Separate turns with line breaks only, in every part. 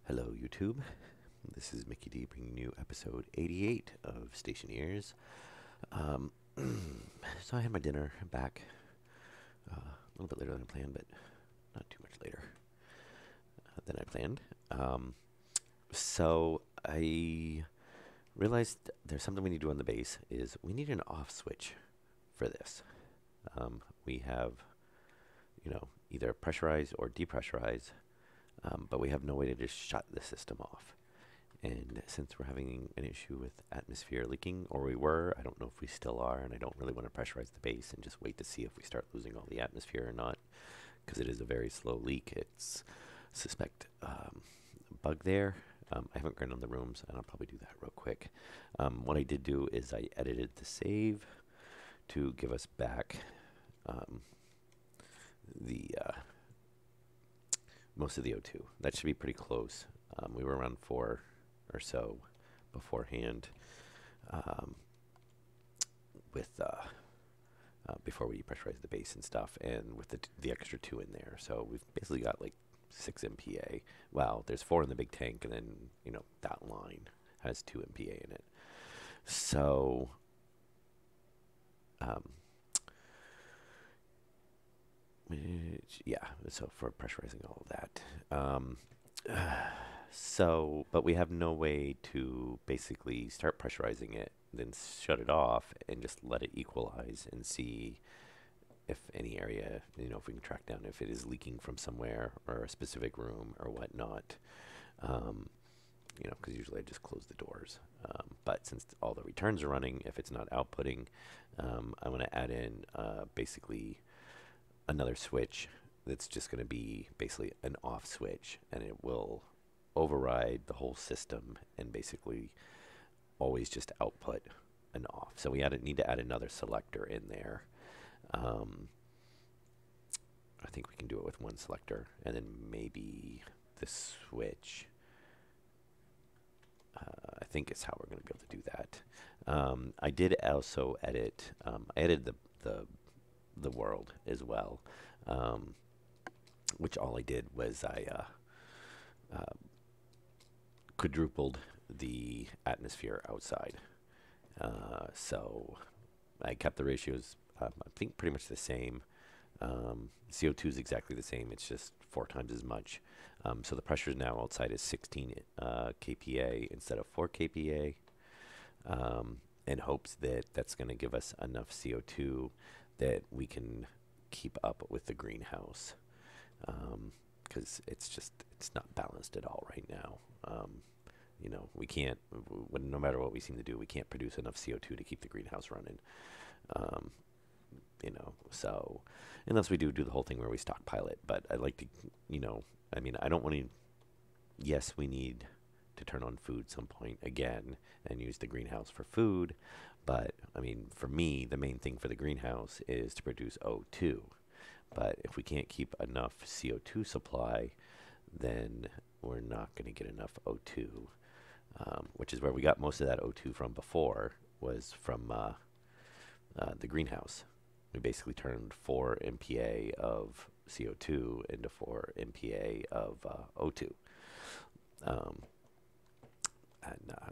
Hello, YouTube. This is Mickey D bringing you episode 88 of Stationeers. Um, so I had my dinner back a little bit later than I planned, but not too much later than I planned. So I realized there's something we need to do on the base is we need an off switch for this. We have, either pressurize or depressurize, but we have no way to just shut the system off. And since we're having an issue with atmosphere leaking, or we were, I don't know if we still are, and I don't really want to pressurize the base and just wait to see if we start losing all the atmosphere or not, because it is a very slow leak. It's suspect bug there. I haven't gone on the rooms, and I'll probably do that real quick. What I did do is I edited the save to give us back the most of the O2. That should be pretty close. We were around 4 or so beforehand with before we pressurized the base and stuff, and with the extra 2 in there. So we've basically got like 6 MPa. Well, there's 4 in the big tank, and then that line has 2 MPa in it. So yeah, so for pressurizing all of that. So, but we have no way to basically start pressurizing it, then shut it off, and just let it equalize and see if any area, if we can track down if it is leaking from somewhere or a specific room or whatnot. Because usually I just close the doors. But since all the returns are running, if it's not outputting, I want to add in basically another switch that's just going to be basically an off switch, and it will override the whole system and basically always just output an off. So we need to add another selector in there. I think we can do it with one selector, and then maybe the switch. I think is how we're going to be able to do that. I did also edit. I edited the world as well, which all I did was I quadrupled the atmosphere outside. So I kept the ratios, I think, pretty much the same. CO2 is exactly the same. It's just 4 times as much. So the pressure now outside is 16 kPa instead of 4 kPa, in hopes that that's going to give us enough CO2 that we can keep up with the greenhouse. Because it's not balanced at all right now. We can't, no matter what we seem to do, we can't produce enough CO2 to keep the greenhouse running. So unless we do the whole thing where we stockpile it, but I like to, I don't want to, yes, we need to turn on food some point again and use the greenhouse for food. But for me, the main thing for the greenhouse is to produce O2. But if we can't keep enough CO2 supply, then we're not going to get enough O2, which is where we got most of that O2 from before, was from the greenhouse. We basically turned 4 MPa of CO2 into 4 MPa of O2.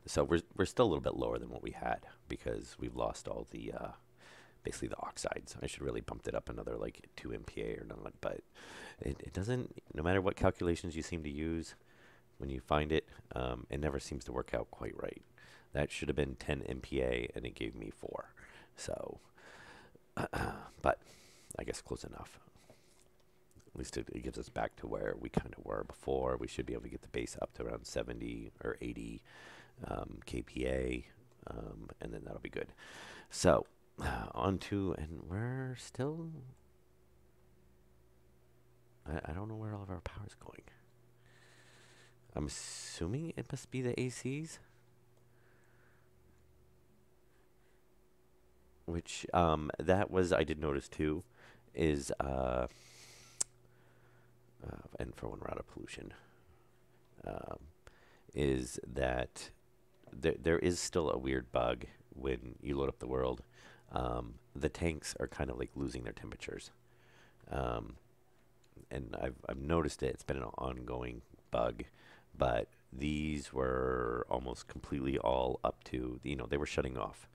So we're still a little bit lower than what we had because we've lost all the basically the oxides. I should really bumped it up another like 2 MPa or not, but it doesn't, no matter what calculations you seem to use, when you find it, it never seems to work out quite right. That should have been 10 MPa and it gave me 4. So, but I guess close enough. At least it gives us back to where we kind of were before. We should be able to get the base up to around 70 or 80 kPa, and then that'll be good. So, on to, and we're still, I don't know where all of our power's going. I'm assuming it must be the ACs, which that was, I did notice too, is and for when we're out of pollution, is that there is still a weird bug when you load up the world. The tanks are kind of like losing their temperatures, and I've noticed it. It's been an ongoing bug, but these were almost completely all up to, they were shutting off.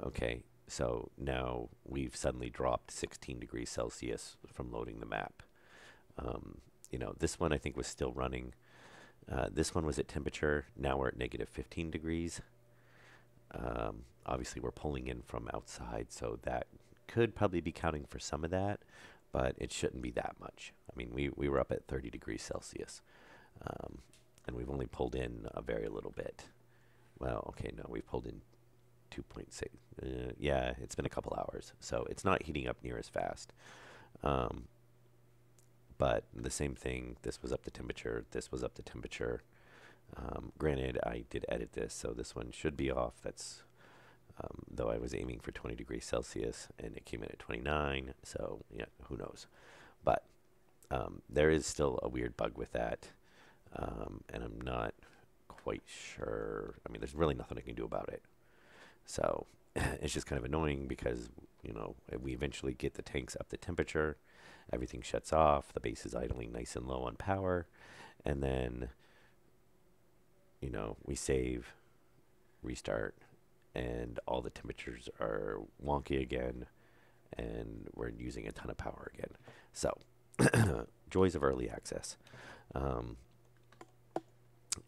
Okay, so now we've suddenly dropped 16 degrees Celsius from loading the map. This one I think was still running. This one was at temperature. Now we're at negative 15 degrees. Obviously, we're pulling in from outside, so that could probably be counting for some of that, but it shouldn't be that much. I mean, we were up at 30 degrees Celsius, and we've only pulled in a very little bit. Well, okay, no, we've pulled in 2.6. Yeah, it's been a couple hours, so it's not heating up near as fast. But the same thing, this was up to temperature, this was up to temperature. Granted, I did edit this, so this one should be off. That's though I was aiming for 20 degrees Celsius, and it came in at 29, so yeah, who knows. But there is still a weird bug with that, and I'm not quite sure. I mean, there's really nothing I can do about it. So it's just kind of annoying because, we eventually get the tanks up to temperature, everything shuts off, the base is idling nice and low on power, and then, we save, restart, and all the temperatures are wonky again, and we're using a ton of power again. So, joys of early access.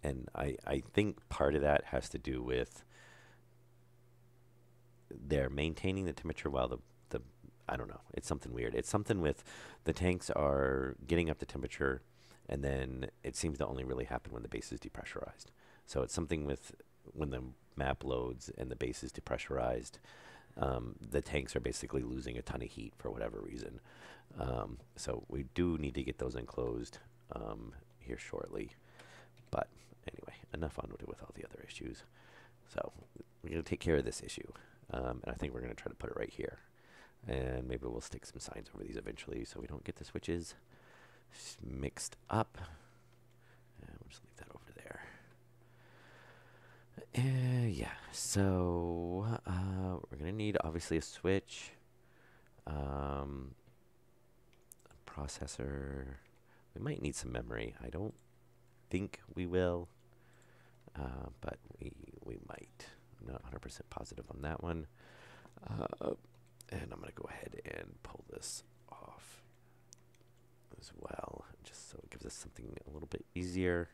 And I think part of that has to do with they're maintaining the temperature while the I don't know. It's something weird. It's something with the tanks are getting up to temperature, and then it seems to only really happen when the base is depressurized. So it's something with when the map loads and the base is depressurized, the tanks are basically losing a ton of heat for whatever reason. So we do need to get those enclosed here shortly. But anyway, enough on with all the other issues. So we're going to take care of this issue. And I think we're going to try to put it right here. And maybe we'll stick some signs over these eventually so we don't get the switches mixed up. And we'll just leave that over there. Yeah, so we're going to need obviously a switch, a processor. We might need some memory. I don't think we will, but we might. I'm not 100% positive on that one. And I'm going to go ahead and pull this off as well, just so it gives us something a little bit easier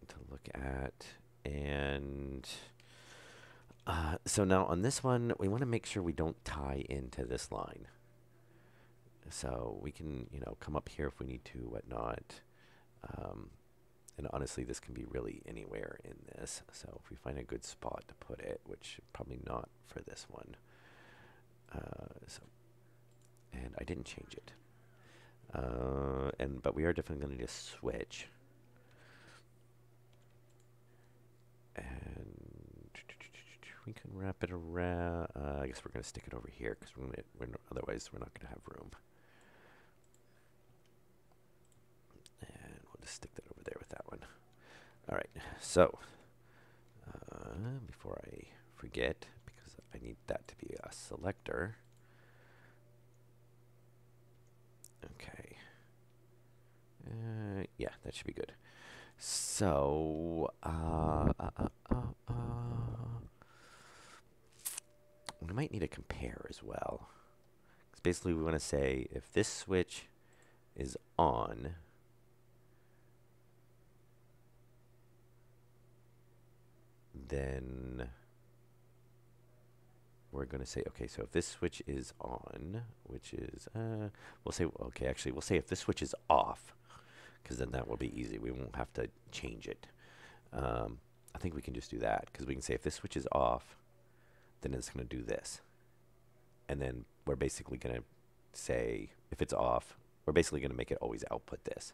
to look at. And so now on this one, we want to make sure we don't tie into this line. So we can, come up here if we need to, whatnot. And honestly, this can be really anywhere in this. So if we find a good spot to put it, which probably not for this one. And I didn't change it. But we are definitely going to need a switch. And we can wrap it around. I guess we're going to stick it over here because otherwise we're not going to have room. And we'll just stick that over there with that one. All right, so before I forget, because I need that to be a selector. Okay. Yeah, that should be good. So, we might need a compare as well. Because basically we want to say if this switch is on, then we're going to say, okay, so if this switch is on, which is, we'll say, okay, actually, we'll say if this switch is off, because then that will be easy. We won't have to change it. I think we can just do that, because we can say if this switch is off, then it's going to do this. And then we're basically going to say, if it's off, we're basically going to make it always output this.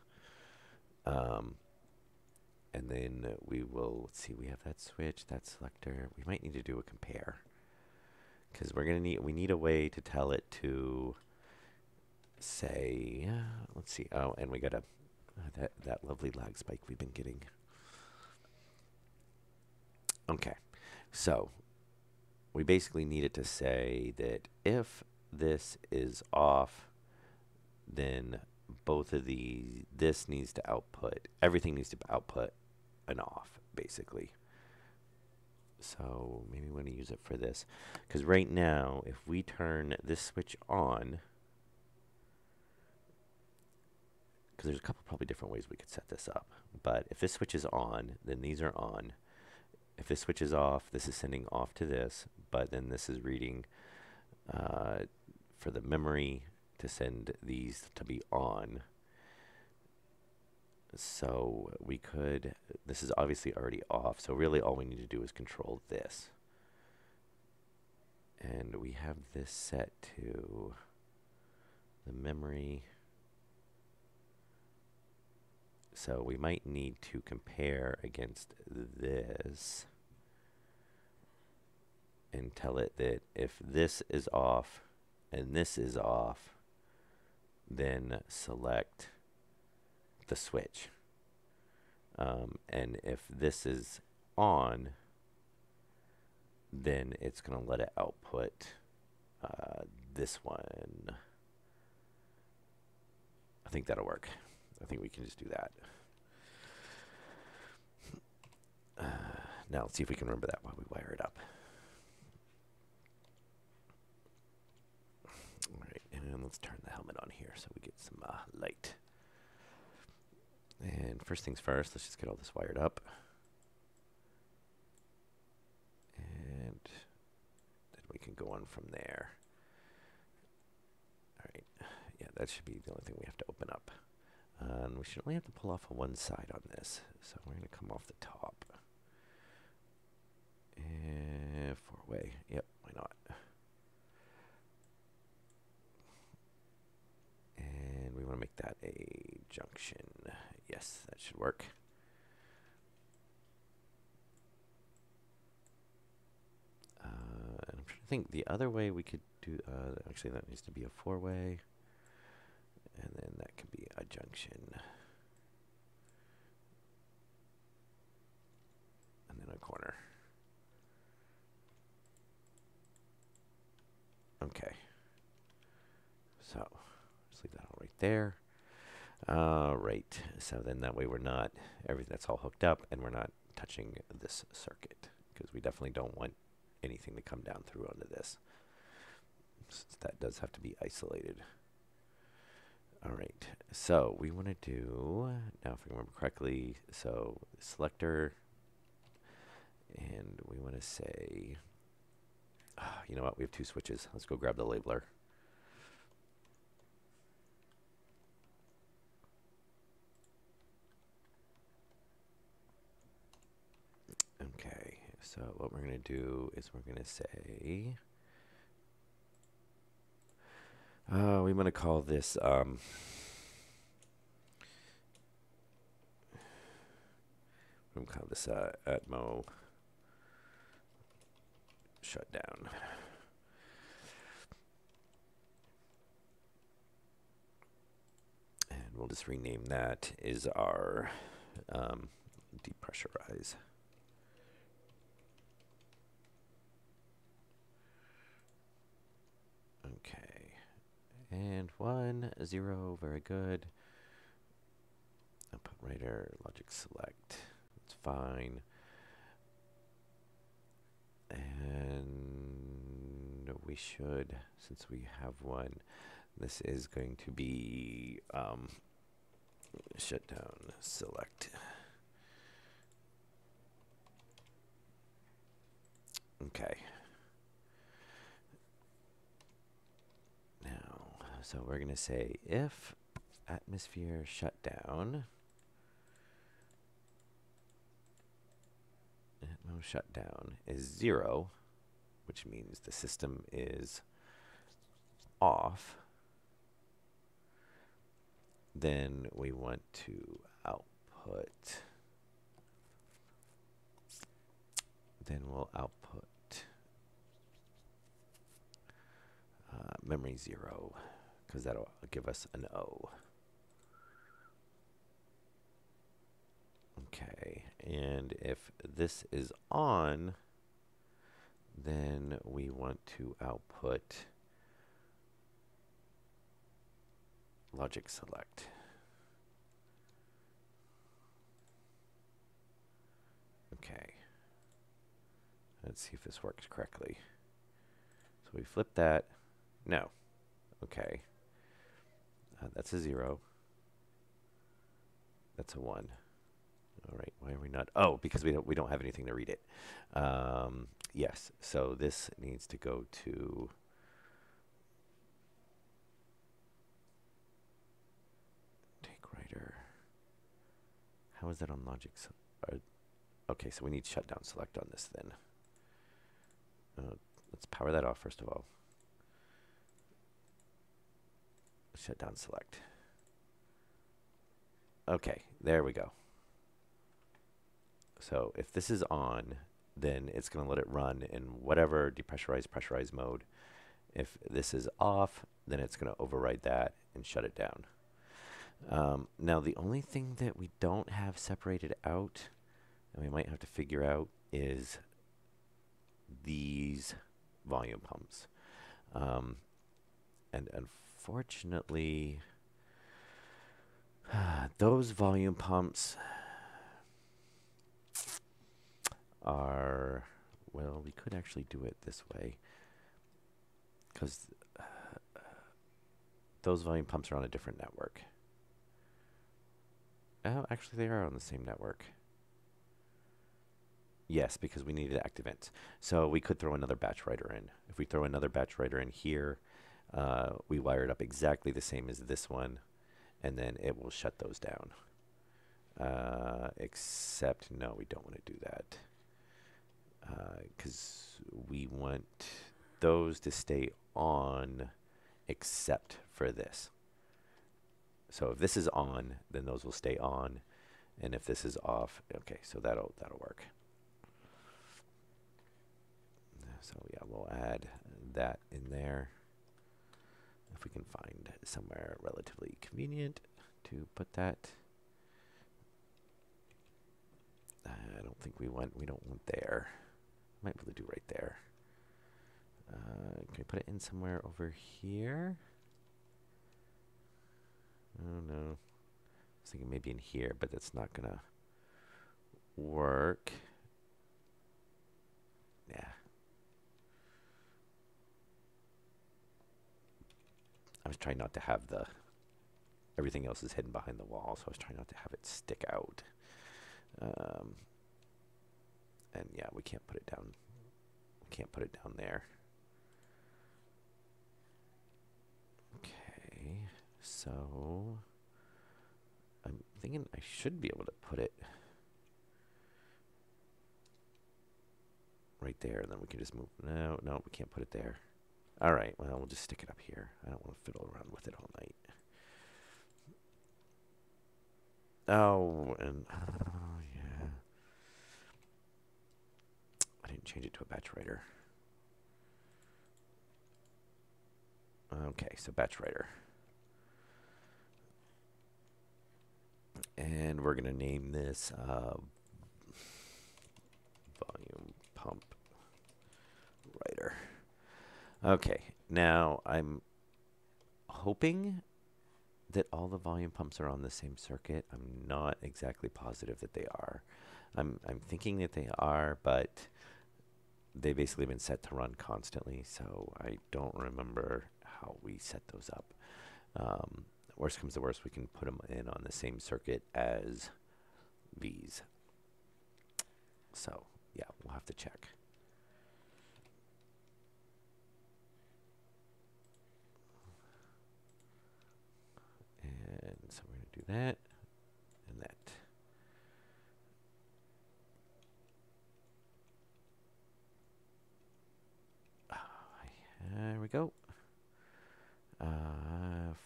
And then we will, let's see, we have that switch, that selector. We might need to do a compare. Because we need a way to tell it to say, let's see, oh, and we got that lovely lag spike we've been getting. Okay, so we basically need it to say that if this is off, then both of these, this needs to output, everything needs to output an off, basically. So maybe we want to use it for this. Because right now, if we turn this switch on, because there's a couple probably different ways we could set this up. But if this switch is on, then these are on. If this switch is off, this is sending off to this, but then this is reading for the memory to send these to be on. So we could, this is obviously already off, so really all we need to do is control this. And we have this set to the memory. So we might need to compare against this and tell it that if this is off and this is off, then select the switch. And if this is on, then it's going to let it output this one. I think that'll work. I think we can just do that. Now let's see if we can remember that while we wire it up. All right, and let's turn the helmet on here so we get some light. And first things first, let's just get all this wired up. And then we can go on from there. All right, yeah, that should be the only thing we have to open up. And we should only have to pull off on one side on this. So we're going to come off the top. And four-way, yep, why not? And we want to make that a junction. Yes, that should work. And I'm trying to think the other way we could do, actually that needs to be a four-way. And then that could be a junction. And then a corner. Okay. So, just leave that all right there. Right, so then that way we're not, everything that's all hooked up and we're not touching this circuit because we definitely don't want anything to come down through onto this. Since that does have to be isolated. All right, so we want to do, now if I remember correctly, so selector, and we want to say, you know what, we have two switches. Let's go grab the labeler. Okay, so what we're going to do is we're going to say, we want to call this, we'll call this Atmo shutdown. And we'll just rename that is our depressurize. Okay, and 1, 0, very good. Output writer, logic select, that's fine. And we should, since we have one, this is going to be shutdown select. Okay. Now, so we're going to say if atmosphere shutdown, Atmo shutdown is 0, which means the system is off, then we want to output, then we'll output memory 0, because that'll give us an O. Okay, and if this is on, then we want to output logic select. Okay. Let's see if this works correctly. So we flip that. No. Okay. That's a 0. That's a 1. All right. Why are we not? Oh, because we don't have anything to read it. Yes. So this needs to go to take writer. How is that on logic? Okay, so we need shutdown select on this then. Let's power that off first of all. Shutdown select. Okay, there we go. So if this is on, then it's going to let it run in whatever depressurized, pressurized mode. If this is off, then it's going to override that and shut it down. Now, the only thing that we don't have separated out, and we might have to figure out, is these volume pumps. And unfortunately, those volume pumps are, well, we could actually do it this way, because those volume pumps are on a different network. Oh, actually, they are on the same network. Yes, because we needed active ends. So we could throw another batch writer in. If we throw another batch writer in here, we wire it up exactly the same as this one, and then it will shut those down. Except, no, we don't want to do that. Because we want those to stay on except for this. So if this is on, then those will stay on. And if this is off, okay, so that'll work. So yeah, we'll add that in there. If we can find somewhere relatively convenient to put that. I don't think we don't want there. Might be able to do right there. Can we put it in somewhere over here? Oh no. I was thinking maybe in here, but that's not gonna work. Yeah. I was trying not to have everything else is hidden behind the wall, so I was trying not to have it stick out. And yeah, we can't put it down. We can't put it down there. Okay, so I'm thinking I should be able to put it right there, and then we can just move. No, we can't put it there. All right, well, we'll just stick it up here. I don't want to fiddle around with it all night. Oh, and yeah. I didn't change it to a batch writer. Okay, so batch writer. And we're going to name this volume pump writer. Okay, now I'm hoping that all the volume pumps are on the same circuit. I'm not exactly positive that they are. I'm thinking that they are, but they've basically been set to run constantly, so I don't remember how we set those up. Worst comes to worst, we can put them in on the same circuit as these. So, yeah, we'll have to check. And so we're going to do that and that. There we go.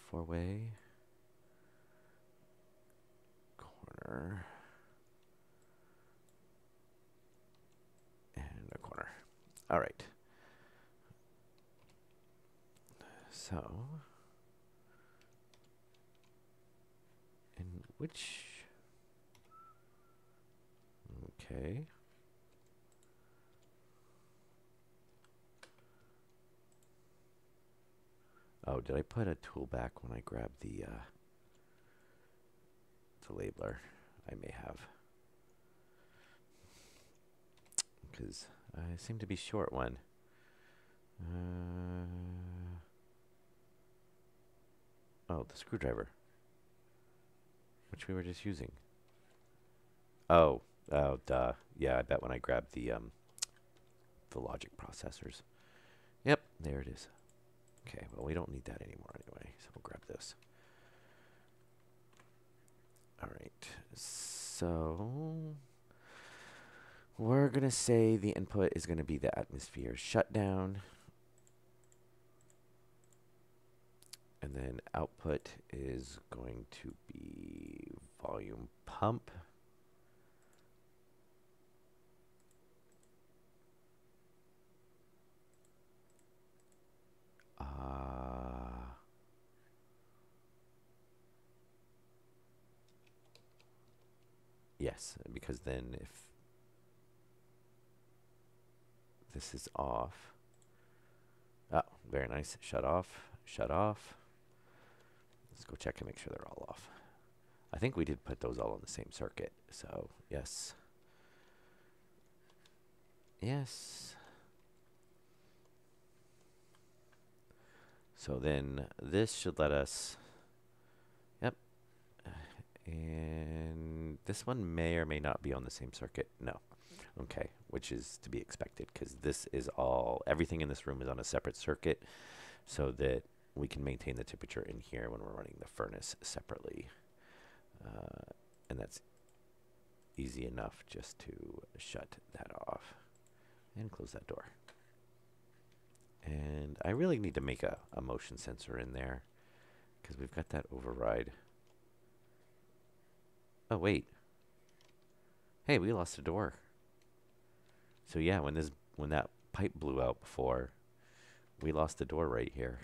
Four-way. Corner. And a corner. All right. So, in which... Okay. Oh, did I put a tool back when I grabbed the labeler? I may have. Because I seem to be short one. Oh, the screwdriver, which we were just using. Oh, duh. Yeah, I bet when I grabbed the logic processors. Yep, there it is. Okay, well, we don't need that anymore anyway, so we'll grab this. All right, so we're going to say the input is going to be the atmosphere shutdown. And then output is going to be volume pump. Yes, because then if this is off. Oh, very nice. Shut off. Shut off. Let's go check and make sure they're all off. I think we did put those all on the same circuit. So, yes. Yes. So then this should let us... Yep. And this one may or may not be on the same circuit. No. Okay, which is to be expected because this is all... Everything in this room is on a separate circuit so that we can maintain the temperature in here when we're running the furnace separately. And that's easy enough just to shut that off and close that door. And I really need to make a motion sensor in there because we've got that override. Oh, wait. Hey, we lost a door. So yeah, when that pipe blew out before, we lost the door right here.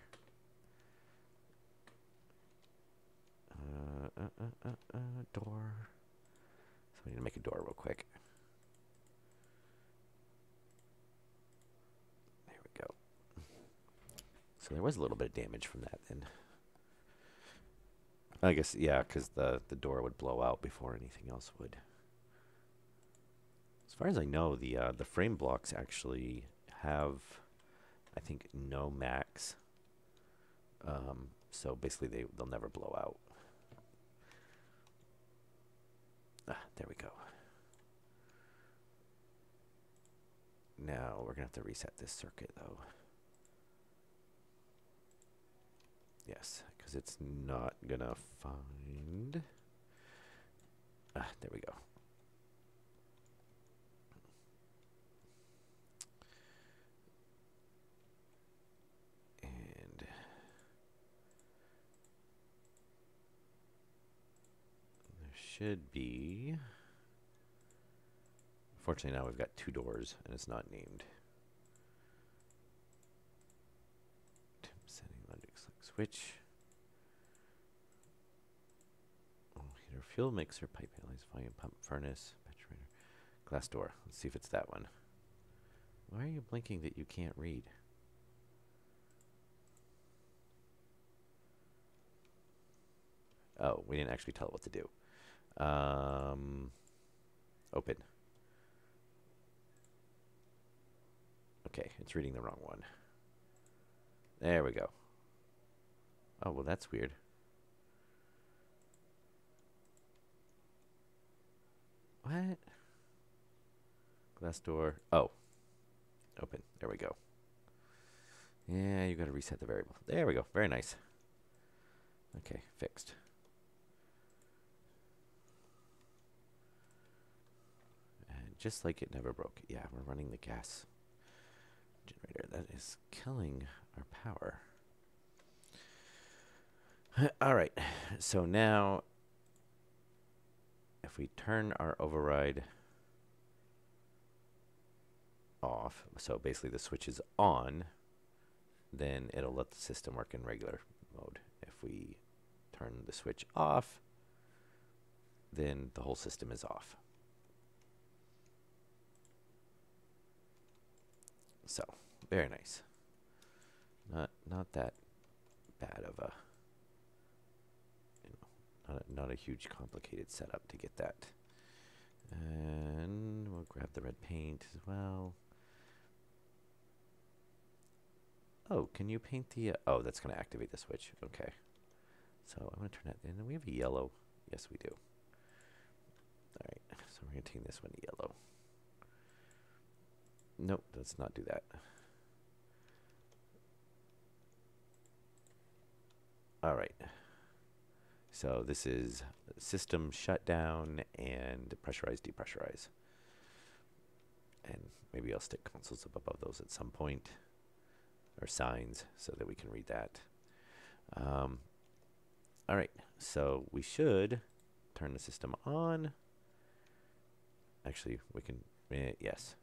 Door. So we need to make a door real quick. There we go. So there was a little bit of damage from that then. I guess, yeah, because the door would blow out before anything else would. As far as I know, the frame blocks actually have, I think, no max. So basically they'll never blow out. There we go. Now we're going to have to reset this circuit, though. Yes, because it's not going to find... there we go. And there should be... Fortunately, now we've got two doors, and it's not named. Setting logic select switch. Oh, heater, fuel mixer, pipe analyze, volume pump, furnace, saturator, glass door. Let's see if it's that one. Why are you blinking that you can't read? Oh, we didn't actually tell it what to do. Open. Okay, it's reading the wrong one. There we go. Oh, well, that's weird. What? Glass door. Oh. Open. There we go. Yeah, you got to reset the variable. There we go. Very nice. Okay, fixed. And just like it never broke. Yeah, we're running the gas generator. That is killing our power. All right. So now, if we turn our override off, so basically the switch is on, then it'll let the system work in regular mode. If we turn the switch off, then the whole system is off. So, very nice. Not that bad of a, not a huge complicated setup to get that. And we'll grab the red paint as well. Oh, can you paint the, oh, that's going to activate the switch. Okay. So I'm going to turn that in. And we have a yellow. Yes, we do. All right. So we're going to turn this one to yellow. Nope, let's not do that. All right. So this is system shutdown and pressurize, depressurize. And maybe I'll stick consoles up above those at some point, or signs, so that we can read that. All right, so we should turn the system on. Actually, we can, yes.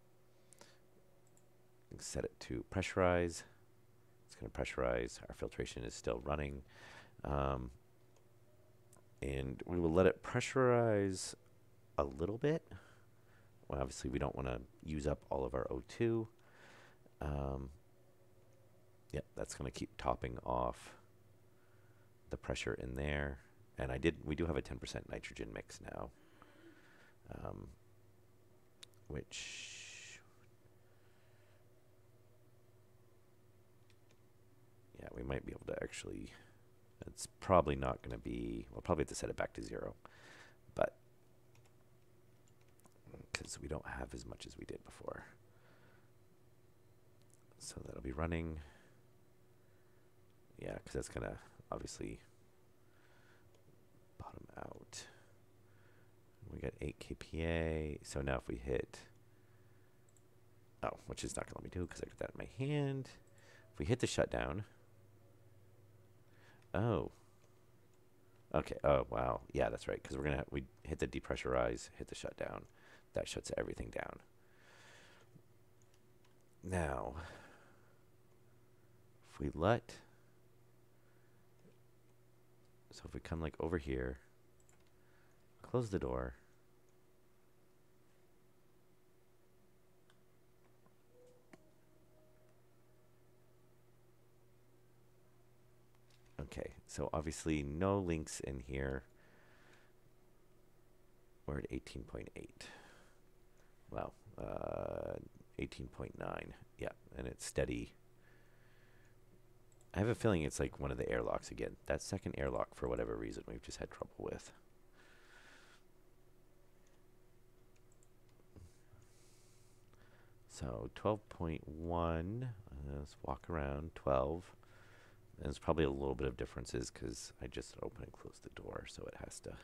Set it to pressurize. It's going to pressurize. Our filtration is still running. And we will let it pressurize a little bit. Well, obviously, we don't want to use up all of our O2. Yep, that's going to keep topping off the pressure in there. And we do have a 10% nitrogen mix now, which, yeah, we might be able to actually, it's probably not going to be, we'll probably have to set it back to 0, but because we don't have as much as we did before. So that'll be running. Yeah, because that's going to obviously bottom out. We got 8 kPa. So now if we hit, oh, which is not going to let me do because I got that in my hand. If we hit the shutdown. Oh. Okay. Oh, wow. Yeah, that's right. Because we hit the depressurize, hit the shutdown. That shuts everything down. Now, if we let, so if we come like over here, close the door. Okay, so obviously no links in here. We're at 18.8. Wow, 18.9. Yeah, and it's steady. I have a feeling it's like one of the airlocks again. That second airlock, for whatever reason, we've just had trouble with. So 12.1, let's walk around, 12. And there's probably a little bit of differences because I just opened and closed the door, so it has to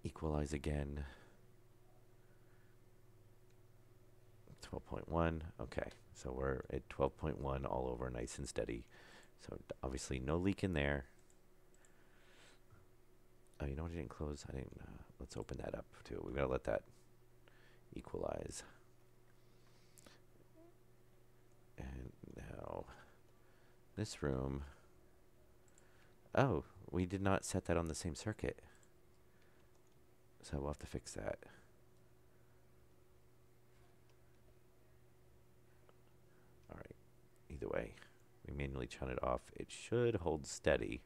equalize again. 12.1, okay, so we're at 12.1 all over, nice and steady. So obviously no leak in there. Oh, you know what I didn't close? I didn't, let's open that up too. We've got to let that equalize. And now this room, oh, we did not set that on the same circuit. So we'll have to fix that. All right, either way, we manually turn it off. It should hold steady.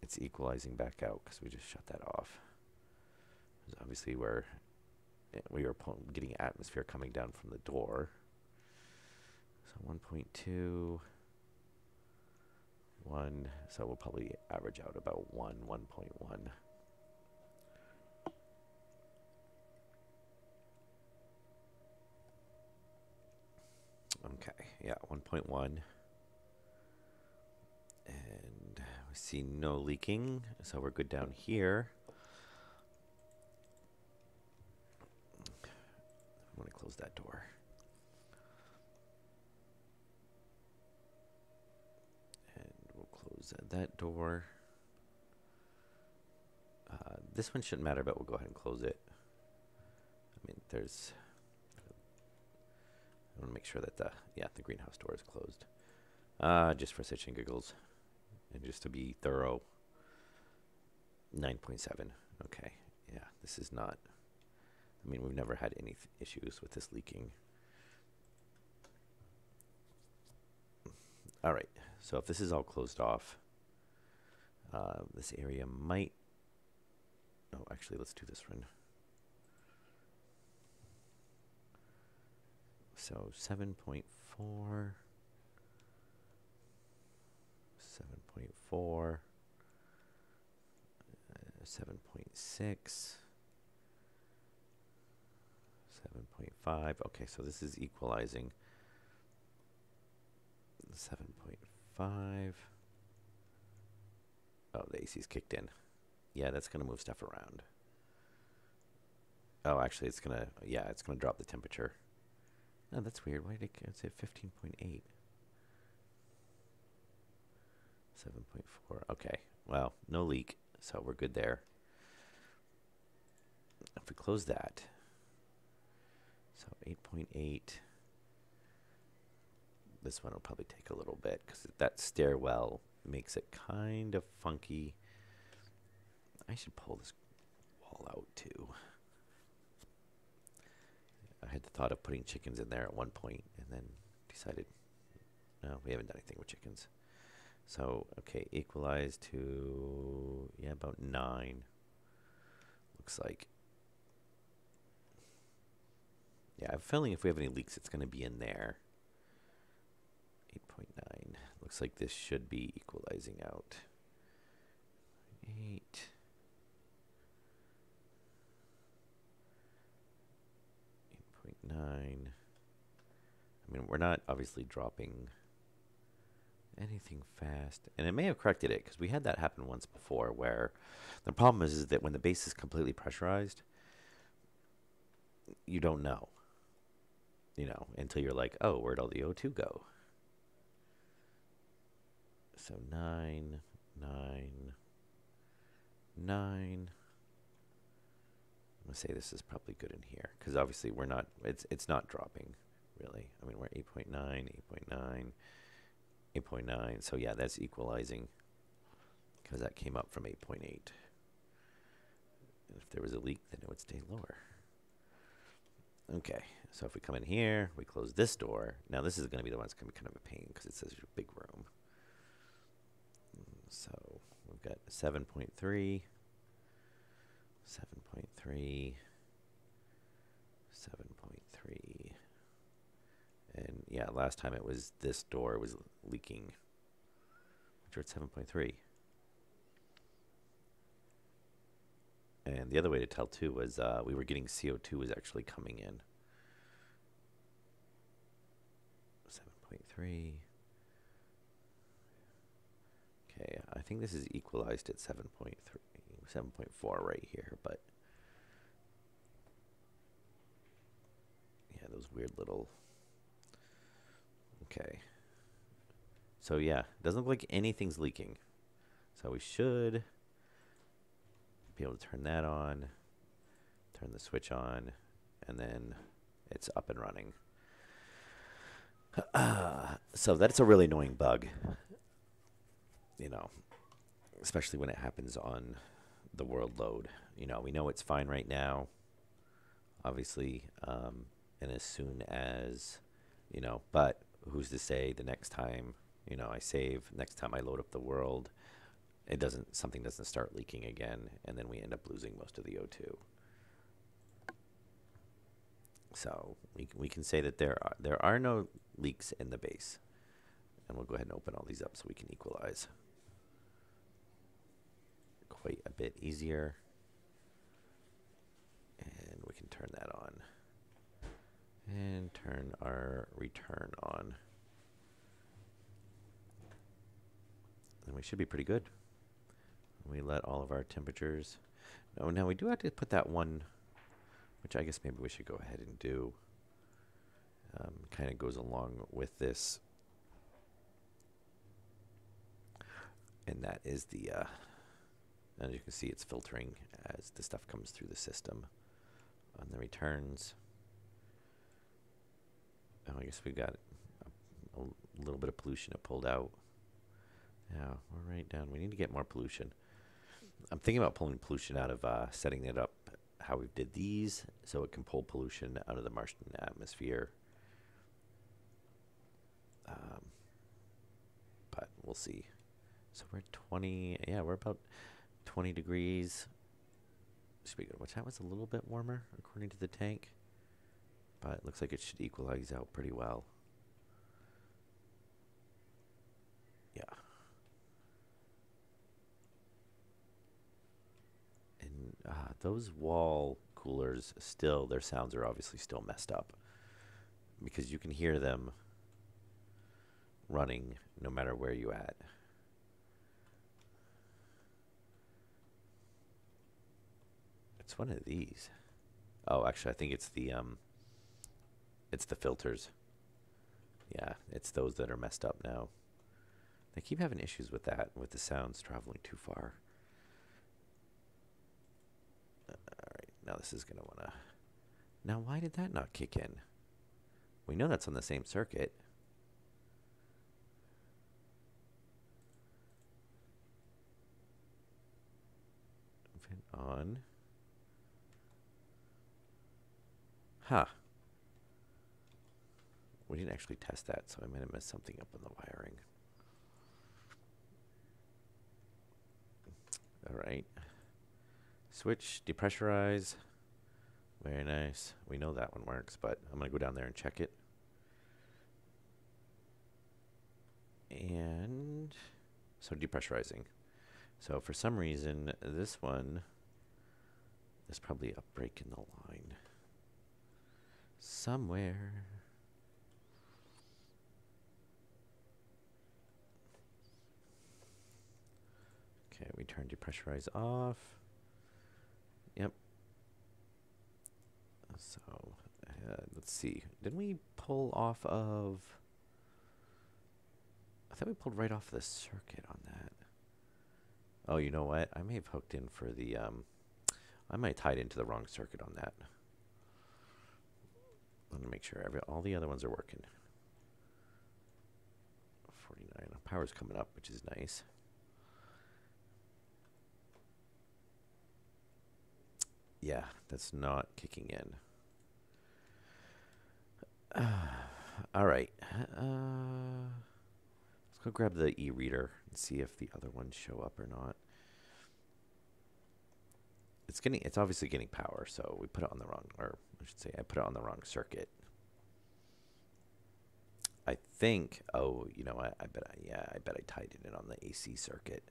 It's equalizing back out because we just shut that off. Obviously, we are getting atmosphere coming down from the door. So 1.2, 1. So we'll probably average out about 1.1. Okay, yeah, 1.1. And we see no leaking, so we're good down here. I'm going to close that door. And we'll close that door. This one shouldn't matter, but we'll go ahead and close it. I mean, I want to make sure that the greenhouse door is closed. Just for such and giggles. And just to be thorough. 9.7. Okay. Yeah, this is not, I mean, we've never had any issues with this leaking. All right, so if this is all closed off, this area might, oh, actually, let's do this one. So 7.4, 7.4, 7.6, 7.5. Okay, so this is equalizing. 7.5. Oh, the AC's kicked in. Yeah, that's going to move stuff around. Oh, actually, it's going to, yeah, it's going to drop the temperature. Oh, that's weird. Why did it say 15.8? 7.4. Okay. Well, no leak, so we're good there. If we close that, so 8.8. This one will probably take a little bit because that stairwell makes it kind of funky. I should pull this wall out too. I had the thought of putting chickens in there at one point and then decided, no, we haven't done anything with chickens. So, okay, equalize to, yeah, about 9. Looks like. Yeah, I have a feeling if we have any leaks, it's going to be in there. 8.9. Looks like this should be equalizing out. 8. 8.9. I mean, we're not obviously dropping anything fast. And it may have corrected it, because we had that happen once before, where the problem is that when the base is completely pressurized, you don't know, until you're like, oh, where'd all the O2 go? So 9, 9, 9. I'm going to say this is probably good in here, because obviously we're not, it's not dropping, really. I mean, we're 8.9, 8.9, 8.9. So yeah, that's equalizing, because that came up from 8.8. And if there was a leak, then it would stay lower. Okay, so if we come in here, we close this door. Now this is going to be the one that's going to be kind of a pain, because it says your big room. So we've got 7.3, 7.3, 7.3, and yeah, last time it was this door was leaking. We're at 7.3. And the other way to tell too was we were getting CO2 was actually coming in. 7.3. Okay, I think this is equalized at 7.3, 7.4 right here, but yeah, those weird little. Okay. So yeah, doesn't look like anything's leaking. So we should be able to turn that on, turn the switch on, and then it's up and running. So that's a really annoying bug, especially when it happens on the world load. We know it's fine right now, obviously, and as soon as, but who's to say the next time, I save, next time I load up the world, something doesn't start leaking again, and then we end up losing most of the O2. So we can say that there are no leaks in the base, and we'll go ahead and open all these up so we can equalize. Quite a bit easier, and we can turn that on and turn our return on, and we should be pretty good. We let all of our temperatures. Oh, now we do have to put that one, which I guess maybe we should go ahead and do. Kind of goes along with this, and that is the, as you can see, it's filtering as the stuff comes through the system on the returns. Oh, I guess we got a little bit of pollution it pulled out. Yeah, we're right down. We need to get more pollution. I'm thinking about pulling pollution out of setting it up how we did these, so it can pull pollution out of the Martian atmosphere. We'll see. So we're 20. Yeah, we're about 20 degrees. Should be good. Which that was a little bit warmer according to the tank, but it looks like it should equalize out pretty well. Yeah. And those wall coolers still, their sounds are obviously still messed up because you can hear them running no matter where you at. It's one of these. Oh, actually, I think it's the filters. Yeah, it's those that are messed up now. They keep having issues with that, with the sounds traveling too far. All right, now this is gonna wanna. Now, why did that not kick in? We know that's on the same circuit. Vent on. Huh. We didn't actually test that, so I might have messed something up on the wiring. All right. Switch, depressurize. Very nice. We know that one works, but I'm going to go down there and check it. And so depressurizing. So for some reason, this one, there's probably a break in the line somewhere. Okay, we turn depressurize off. Yep. So let's see. Didn't we pull off of? I thought we pulled right off the circuit on that. Oh, you know what? I may have hooked in for the. I might have tied into the wrong circuit on that. I'm gonna make sure all the other ones are working. 49. Power's coming up, which is nice. Yeah, that's not kicking in. All right. Let's go grab the e-reader and see if the other ones show up or not. It's obviously getting power, so we put it on the wrong, or I should say I put it on the wrong circuit. I think, oh, you know what? I bet I tied it in on the AC circuit.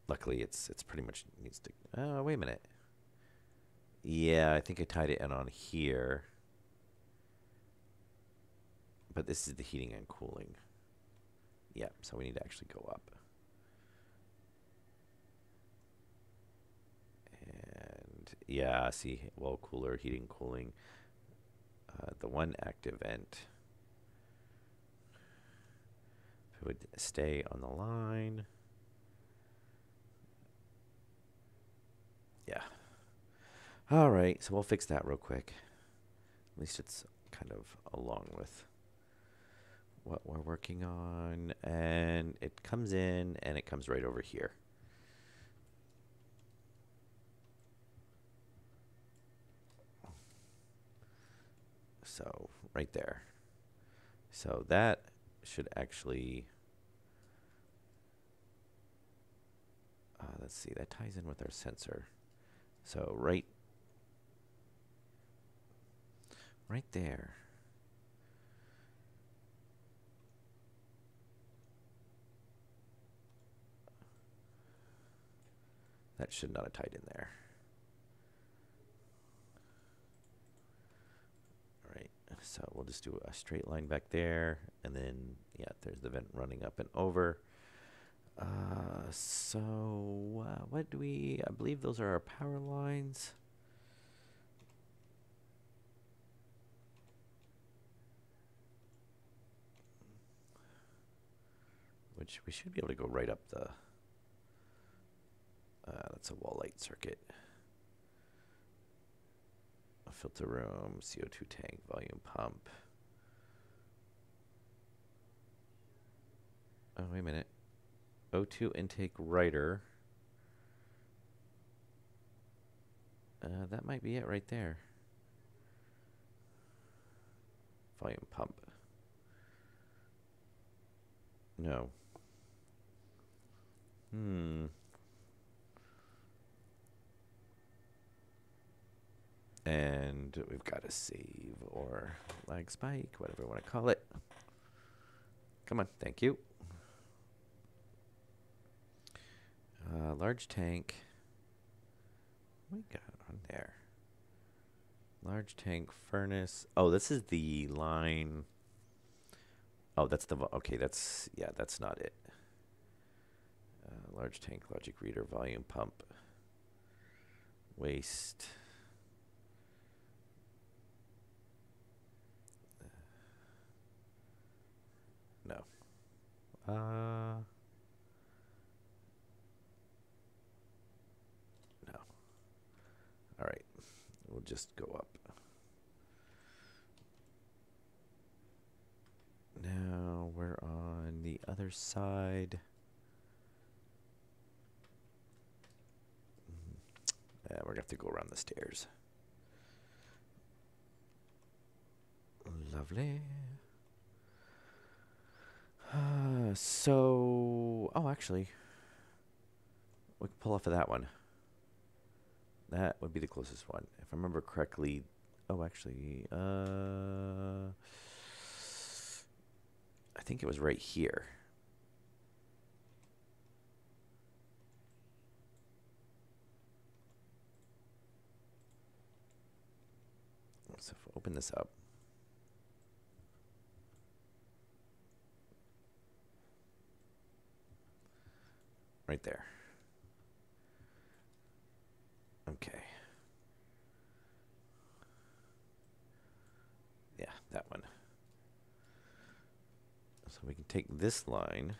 Luckily, it's pretty much needs to. Oh, wait a minute. Yeah, I think I tied it in on here. But this is the heating and cooling. Yeah, so we need to actually go up. And yeah, see, wall cooler, heating, cooling. The one active vent. If it would stay on the line. Yeah. All right, so we'll fix that real quick. At least it's kind of along with what we're working on. And it comes in and it comes right over here. So right there. So that should actually, let's see, that ties in with our sensor. So right there. That should not have tied in there. All right, so we'll just do a straight line back there, and then, yeah, there's the vent running up and over. What do we, I believe those are our power lines. Which we should be able to go right up the, that's a wall light circuit. A filter room, CO2 tank, volume pump. Oh, wait a minute. O2 intake writer. That might be it right there. Volume pump. No. And we've got a save or lag spike, whatever you want to call it. Come on, thank you. Large tank. What we got on there? Large tank furnace. Oh, this is the line. Oh, that's the, okay, that's, yeah, that's not it. Large tank logic reader volume pump. Waste. No. No. All right. We'll just go up. Now we're on the other side. We're going to have to go around the stairs. Lovely. Oh, actually, we can pull off of that one. That would be the closest one. If I remember correctly. Oh, actually, I think it was right here. So if we open this up. Right there. Okay. Yeah, that one. So we can take this line.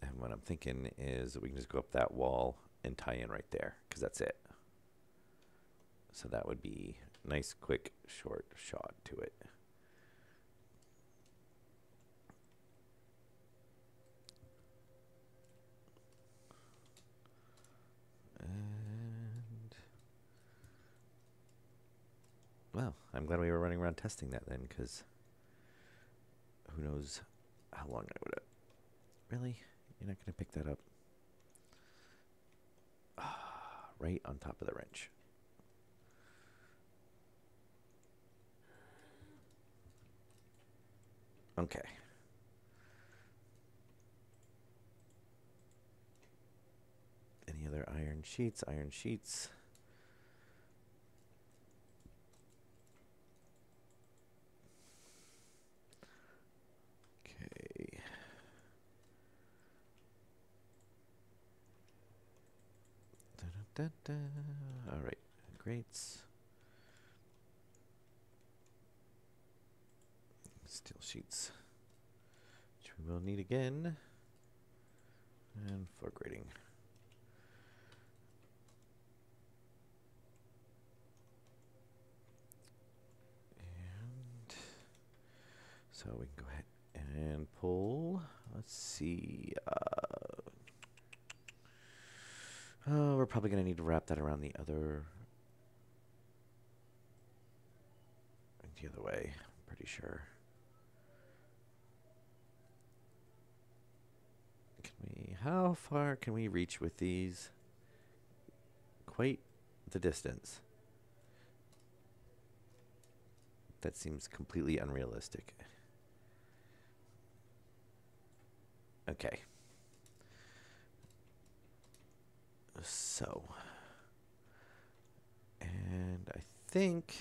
And what I'm thinking is that we can just go up that wall and tie in right there, because that's it. So that would be a nice, quick, short shot to it. And, well, I'm glad we were running around testing that then, because who knows how long I would have. Really? You're not going to pick that up? Right on top of the wrench. Okay. Any other iron sheets? Iron sheets. Okay. Da-da-da-da. All right. Grates. Steel sheets, which we will need again. And floor grating. And so we can go ahead and pull. Let's see. Oh, we're probably going to need to wrap that around the other way. I'm pretty sure. How far can we reach with these? Quite the distance. That seems completely unrealistic. Okay. So. And I think.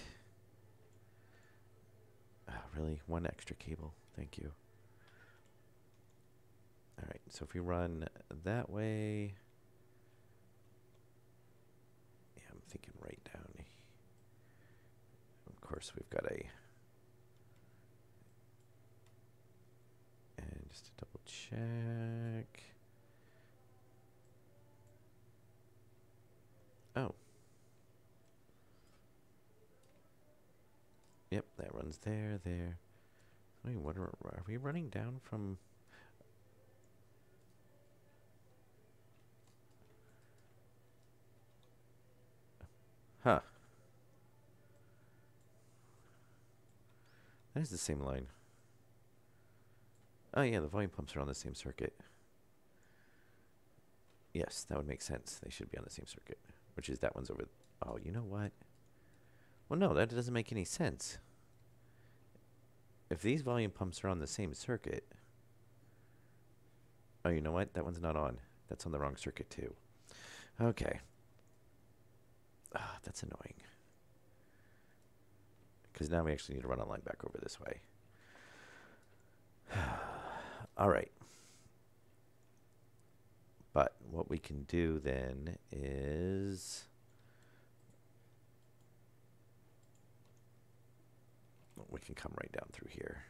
Really? One extra cable. Thank you. All right. So if we run that way. Yeah, I'm thinking right down. Of course, we've got a. And just to double check. Oh. Yep, that runs there. I mean, what are we running down from? Huh. That is the same line. Oh yeah, the volume pumps are on the same circuit. Yes, that would make sense. They should be on the same circuit, which is that one's over. Oh, you know what? Well, no, that doesn't make any sense. If these volume pumps are on the same circuit. Oh, you know what? That one's not on. That's on the wrong circuit too. Okay. Ah, that's annoying. Because now we actually need to run a line back over this way. All right. But what we can do then is we can come right down through here.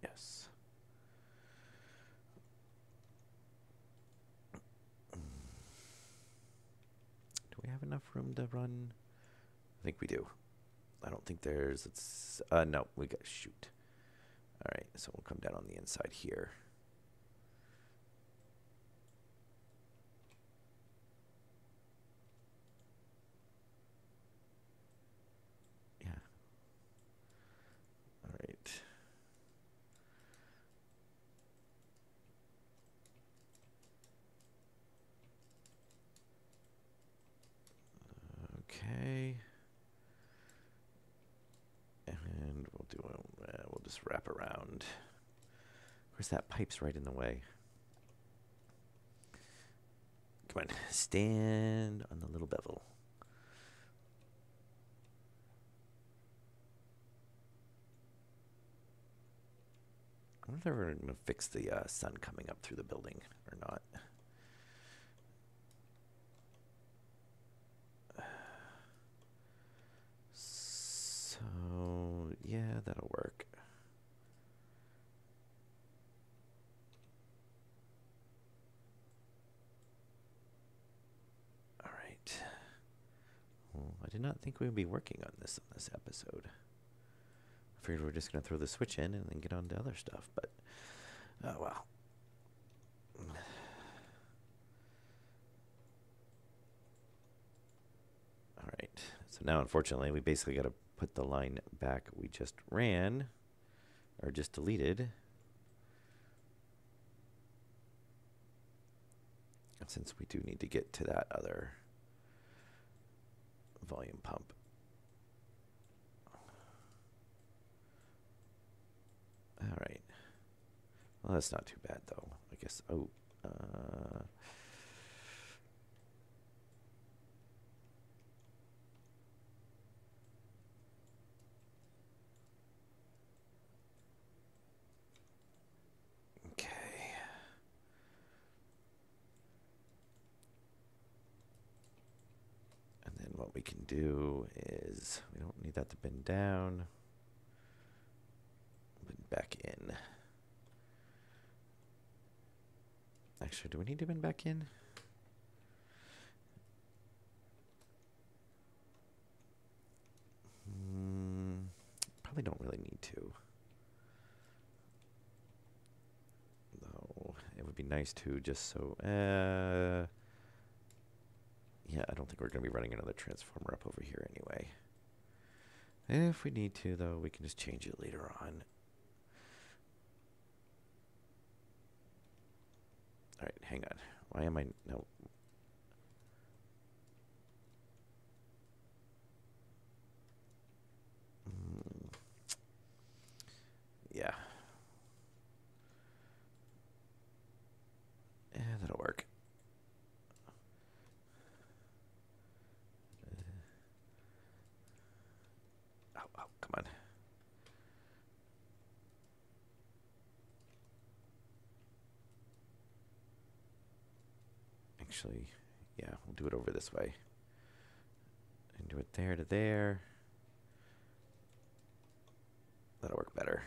Yes. Do we have enough room to run? I think we do. I don't think there's, it's, no, we got, shoot. All right, so we'll come down on the inside here. Yeah. All right. Okay. And we'll do we'll just wrap around. Where's that? Pipe's right in the way. Come on, stand on the little bevel. I wonder if we're going to fix the sun coming up through the building or not. So, yeah, that'll work. All right. Well, I did not think we would be working on this episode. I figured we were just going to throw the switch in and then get on to other stuff, but oh well. All right. So now, unfortunately, we basically got to put the line back we just ran, or just deleted. Since we do need to get to that other volume pump. All right. Well, that's not too bad, though. I guess. Oh. Okay. And then what we can do is, we don't need that to bend down. Bend back in. Actually, do we need to bend back in? Probably don't really need to. Though, it would be nice to just so... yeah, I don't think we're going to be running another transformer up over here anyway. If we need to, though, we can just change it later on. All right, hang on. Why am I... No. Yeah. Yeah, that'll work. Oh, come on. Actually, yeah, we'll do it over this way. And do it there to there. That'll work better.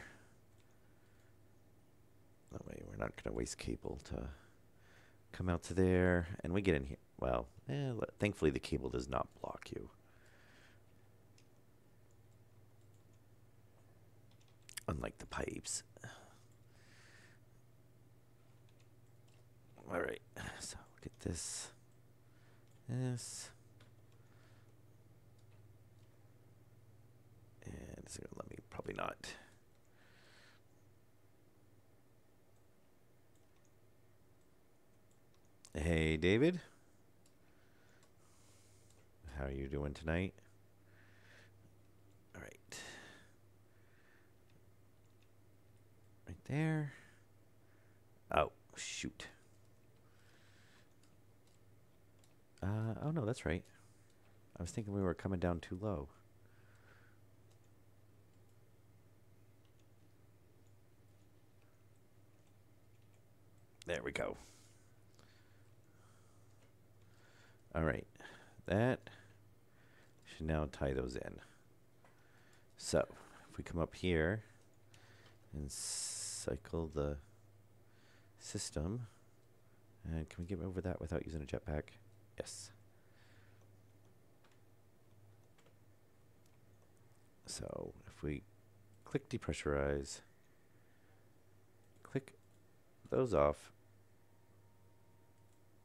That way we're not going to waste cable to come out to there. And we get in here. Well, thankfully the cable does not block you. Unlike the pipes. All right, so get this this. And it's going to let me probably not. Hey, David. How are you doing tonight? All right. Right there. Oh, shoot. Oh, no, that's right. I was thinking we were coming down too low. There we go. All right. That should now tie those in. So, if we come up here and cycle the system, and can we get over that without using a jetpack? Yes. So, if we click depressurize, click those off,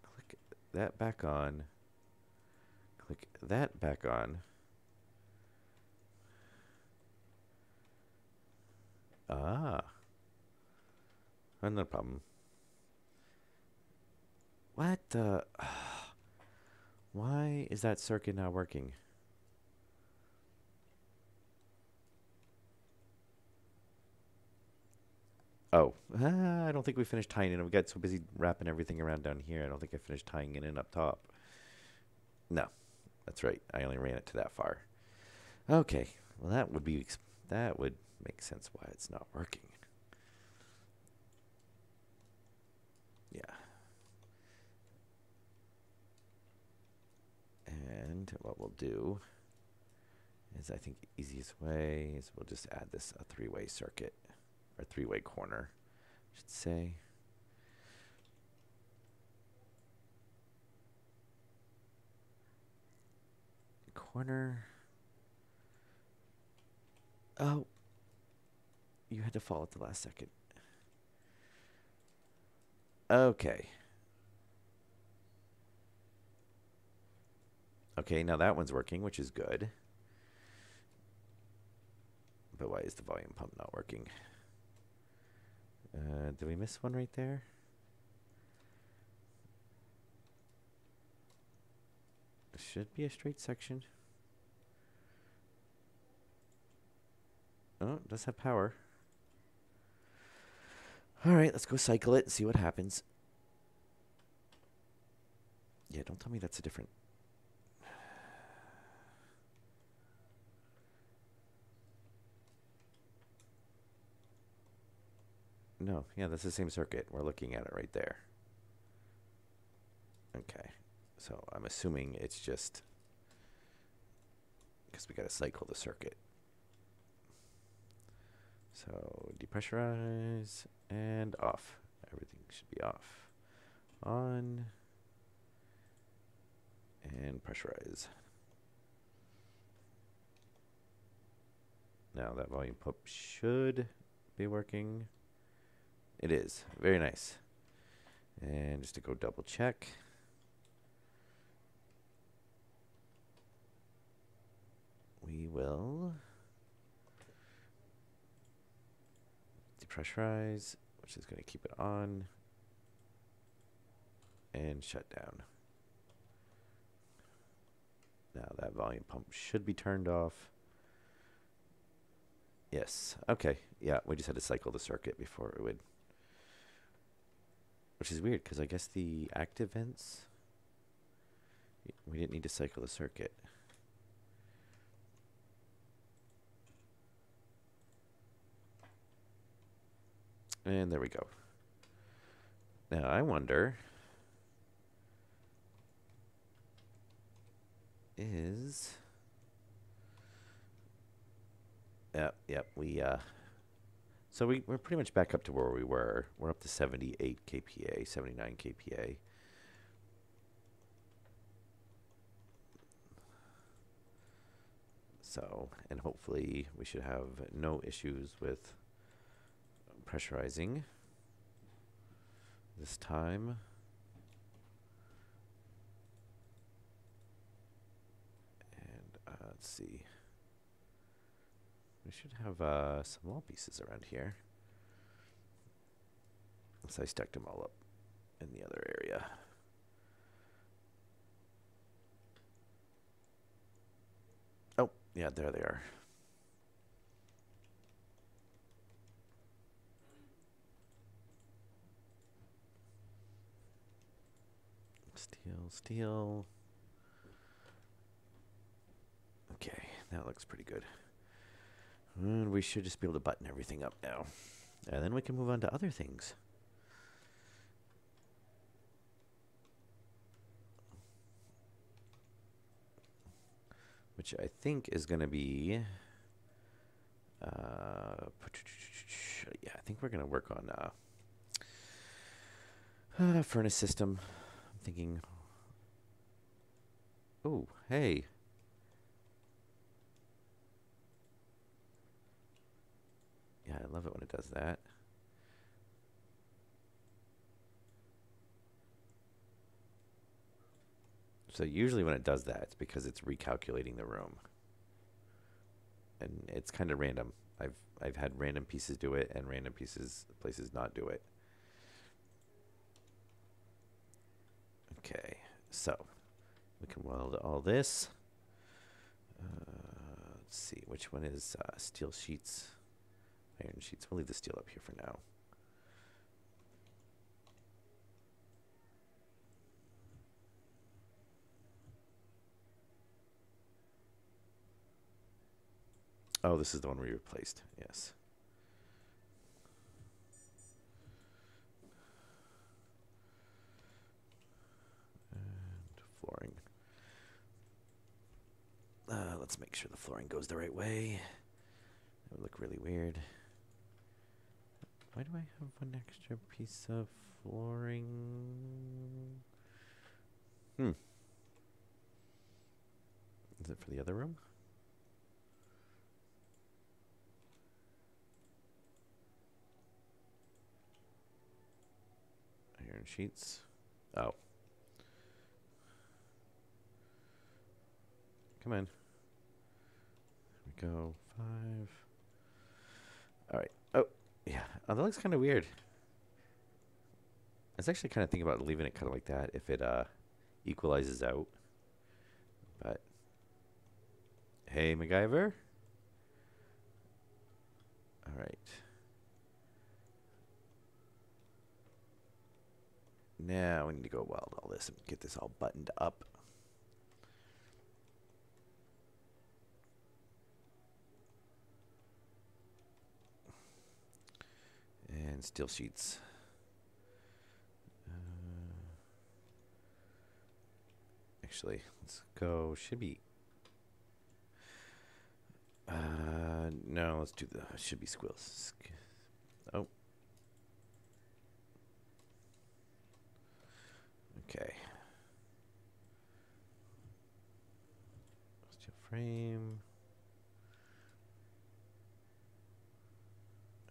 click that back on, click that back on. Ah, no problem. What the? Why is that circuit not working? Oh, I don't think we finished tying in. We got so busy wrapping everything around down here. I don't think I finished tying it in up top. No, that's right. I only ran it to that far. Okay, well that would make sense why it's not working. Yeah. And what we'll do is, I think the easiest way is we'll just add this a three-way circuit, or three-way corner, I should say. Corner. Oh, you had to fall at the last second. Okay. Okay, now that one's working, which is good. But why is the volume pump not working? Did we miss one right there? It should be a straight section. Oh, it does have power. All right, let's go cycle it and see what happens. Yeah, don't tell me that's a different... No, yeah, that's the same circuit. We're looking at it right there. Okay, so I'm assuming it's just because we got to cycle the circuit. So depressurize and off. Everything should be off. On and pressurize. Now that volume pump should be working. It is. Very nice. And just to go double check. We will depressurize, which is going to keep it on, and shut down. Now that volume pump should be turned off. Yes. Okay. Yeah, we just had to cycle the circuit before it would. Which is weird, because I guess the active vents, we didn't need to cycle the circuit. And there we go. Now I wonder, is... Yep, so we're pretty much back up to where we were. We're up to 78 kPa, 79 kPa. So, and hopefully we should have no issues with pressurizing this time. let's see. We should have some wall pieces around here. So I stacked them all up in the other area. Oh, yeah, there they are. Steel, steel. Okay, that looks pretty good. And we should just be able to button everything up now. And then we can move on to other things. Which I think is going to be... yeah, I think we're going to work on furnace system. I'm thinking... Oh, hey. Yeah, I love it when it does that. So usually when it does that, it's because it's recalculating the room. And it's kind of random. I've had random pieces do it and random places not do it. Okay, so we can weld all this. Let's see, which one is steel sheets? Iron sheets. We'll leave the steel up here for now. Oh, this is the one we replaced. Yes. And flooring. Let's make sure the flooring goes the right way. It would look really weird. Why do I have one extra piece of flooring? Is it for the other room? Iron sheets. Oh. Come on. Here we go. 5. All right. Oh, yeah. Oh, that looks kind of weird. I was actually kind of thinking about leaving it kind of like that if it equalizes out. But hey, MacGyver. All right. Now we need to go weld all this and get this all buttoned up. And steel sheets. Actually, let's go. Should be. No, let's do the. Should be squills. Oh. Okay. Steel frame.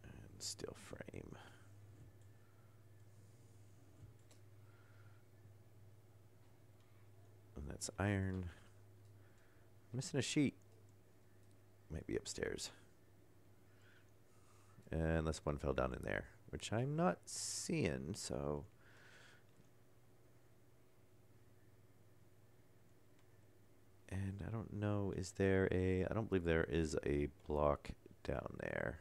And steel frame. And that's iron. I'm missing a sheet. Might be upstairs. Unless one fell down in there, which I'm not seeing, so. And I don't know, is there a, I don't believe there is a block down there.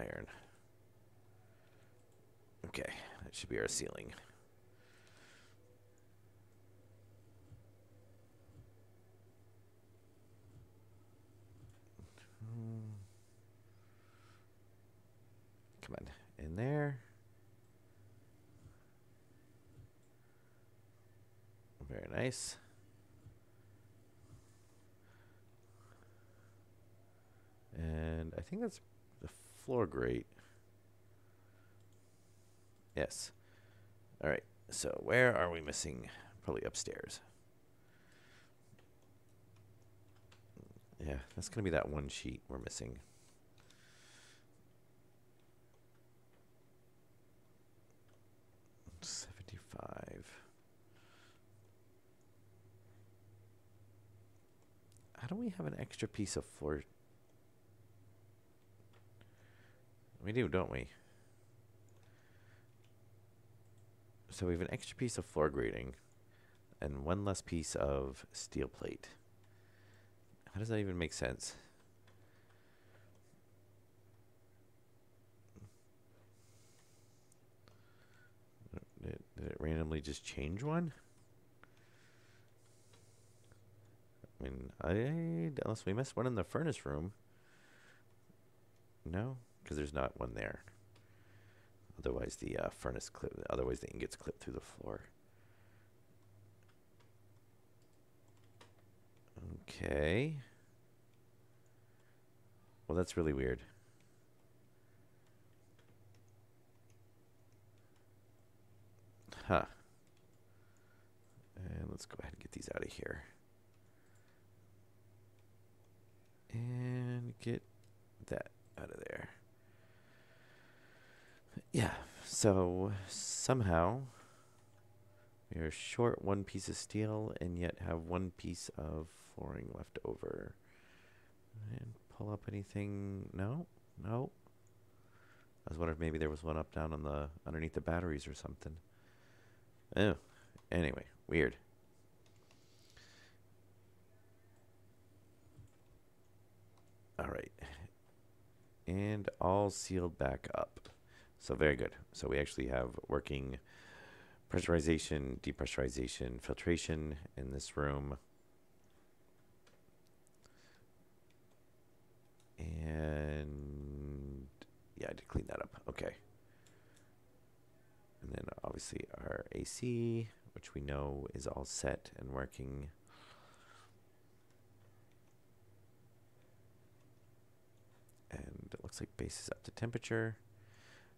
Iron. Okay, that should be our ceiling. Come on, in there. Very nice. And I think that's the floor grate. Yes. All right. So where are we missing? Probably upstairs. Yeah, that's going to be that one sheet we're missing. $75. How do we have an extra piece of floor? We do, don't we? So we have an extra piece of floor grating and one less piece of steel plate. How does that even make sense? Did it randomly just change one? I mean, unless we missed one in the furnace room. No, because there's not one there. Otherwise, the furnace clip. Otherwise, the ingots clip through the floor. Okay. Well, that's really weird. Huh. And let's go ahead and get these out of here. And get that out of there. Yeah, so somehow we are short one piece of steel and yet have one piece of flooring left over. And pull up anything? No? No? I was wondering if maybe there was one up down on the underneath the batteries or something. Oh, anyway, weird. All right. And all sealed back up. So very good. So we actually have working pressurization, depressurization, filtration in this room. And yeah, I did clean that up. Okay. And then obviously our AC, which we know is all set and working. And it looks like base is up to temperature.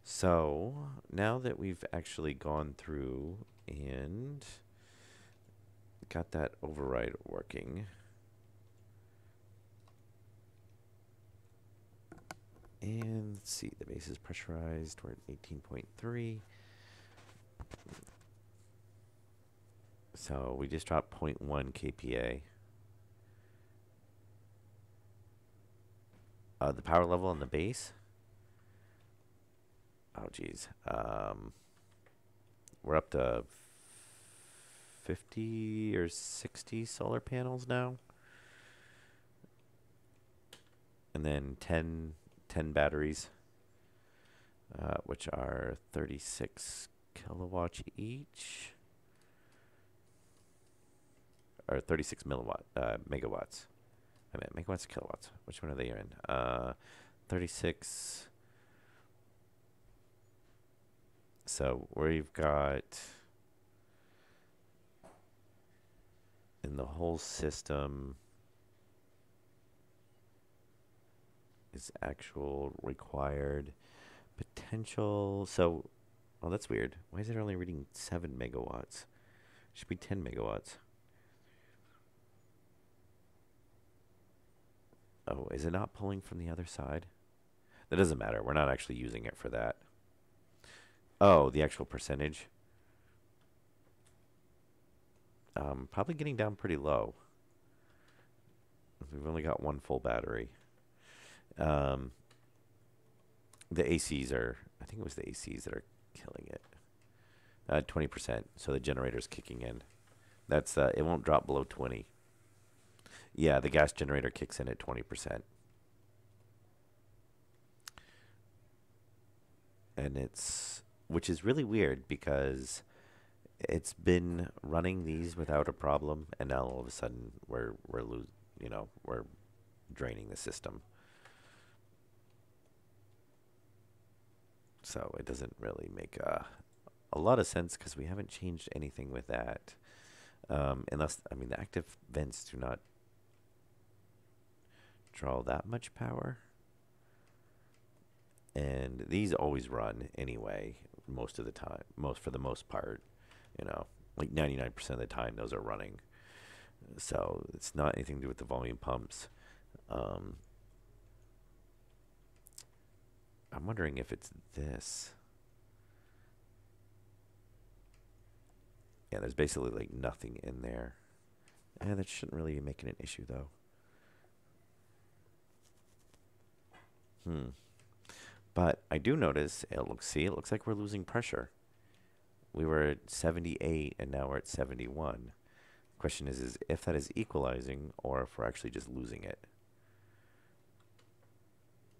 So now that we've actually gone through and got that override working, and let's see, the base is pressurized. We're at 18.3. So we just dropped 0.1 kPa. The power level on the base. Oh, geez. We're up to 50 or 60 solar panels now. And then 10 batteries, which are 36 kilowatts each. Or 36 megawatts. I mean, megawatts, kilowatts. Which one are they in? 36. So we've got in the whole system is actual required potential. So, well, that's weird. Why is it only reading 7 megawatts? It should be 10 megawatts. Oh, is it not pulling from the other side? That doesn't matter. We're not actually using it for that. Oh, the actual percentage. Probably getting down pretty low. We've only got one full battery. The ACs are, I think it was the ACs that are killing it. 20%. So the generator's kicking in. That's it won't drop below 20. Yeah, the gas generator kicks in at 20%. And it's, which is really weird because it's been running these without a problem, and now all of a sudden we're draining the system. So it doesn't really make a lot of sense because we haven't changed anything with that. Unless, I mean, the active vents do not draw that much power. And these always run anyway, most of the time, for the most part. You know, like 99% of the time, those are running. So it's not anything to do with the volume pumps. Um, I'm wondering if it's this. Yeah, there's basically like nothing in there. And that shouldn't really be making an issue though. But I do notice it looks like we're losing pressure. We were at 78 and now we're at 71. Question is if that is equalizing or if we're actually just losing it.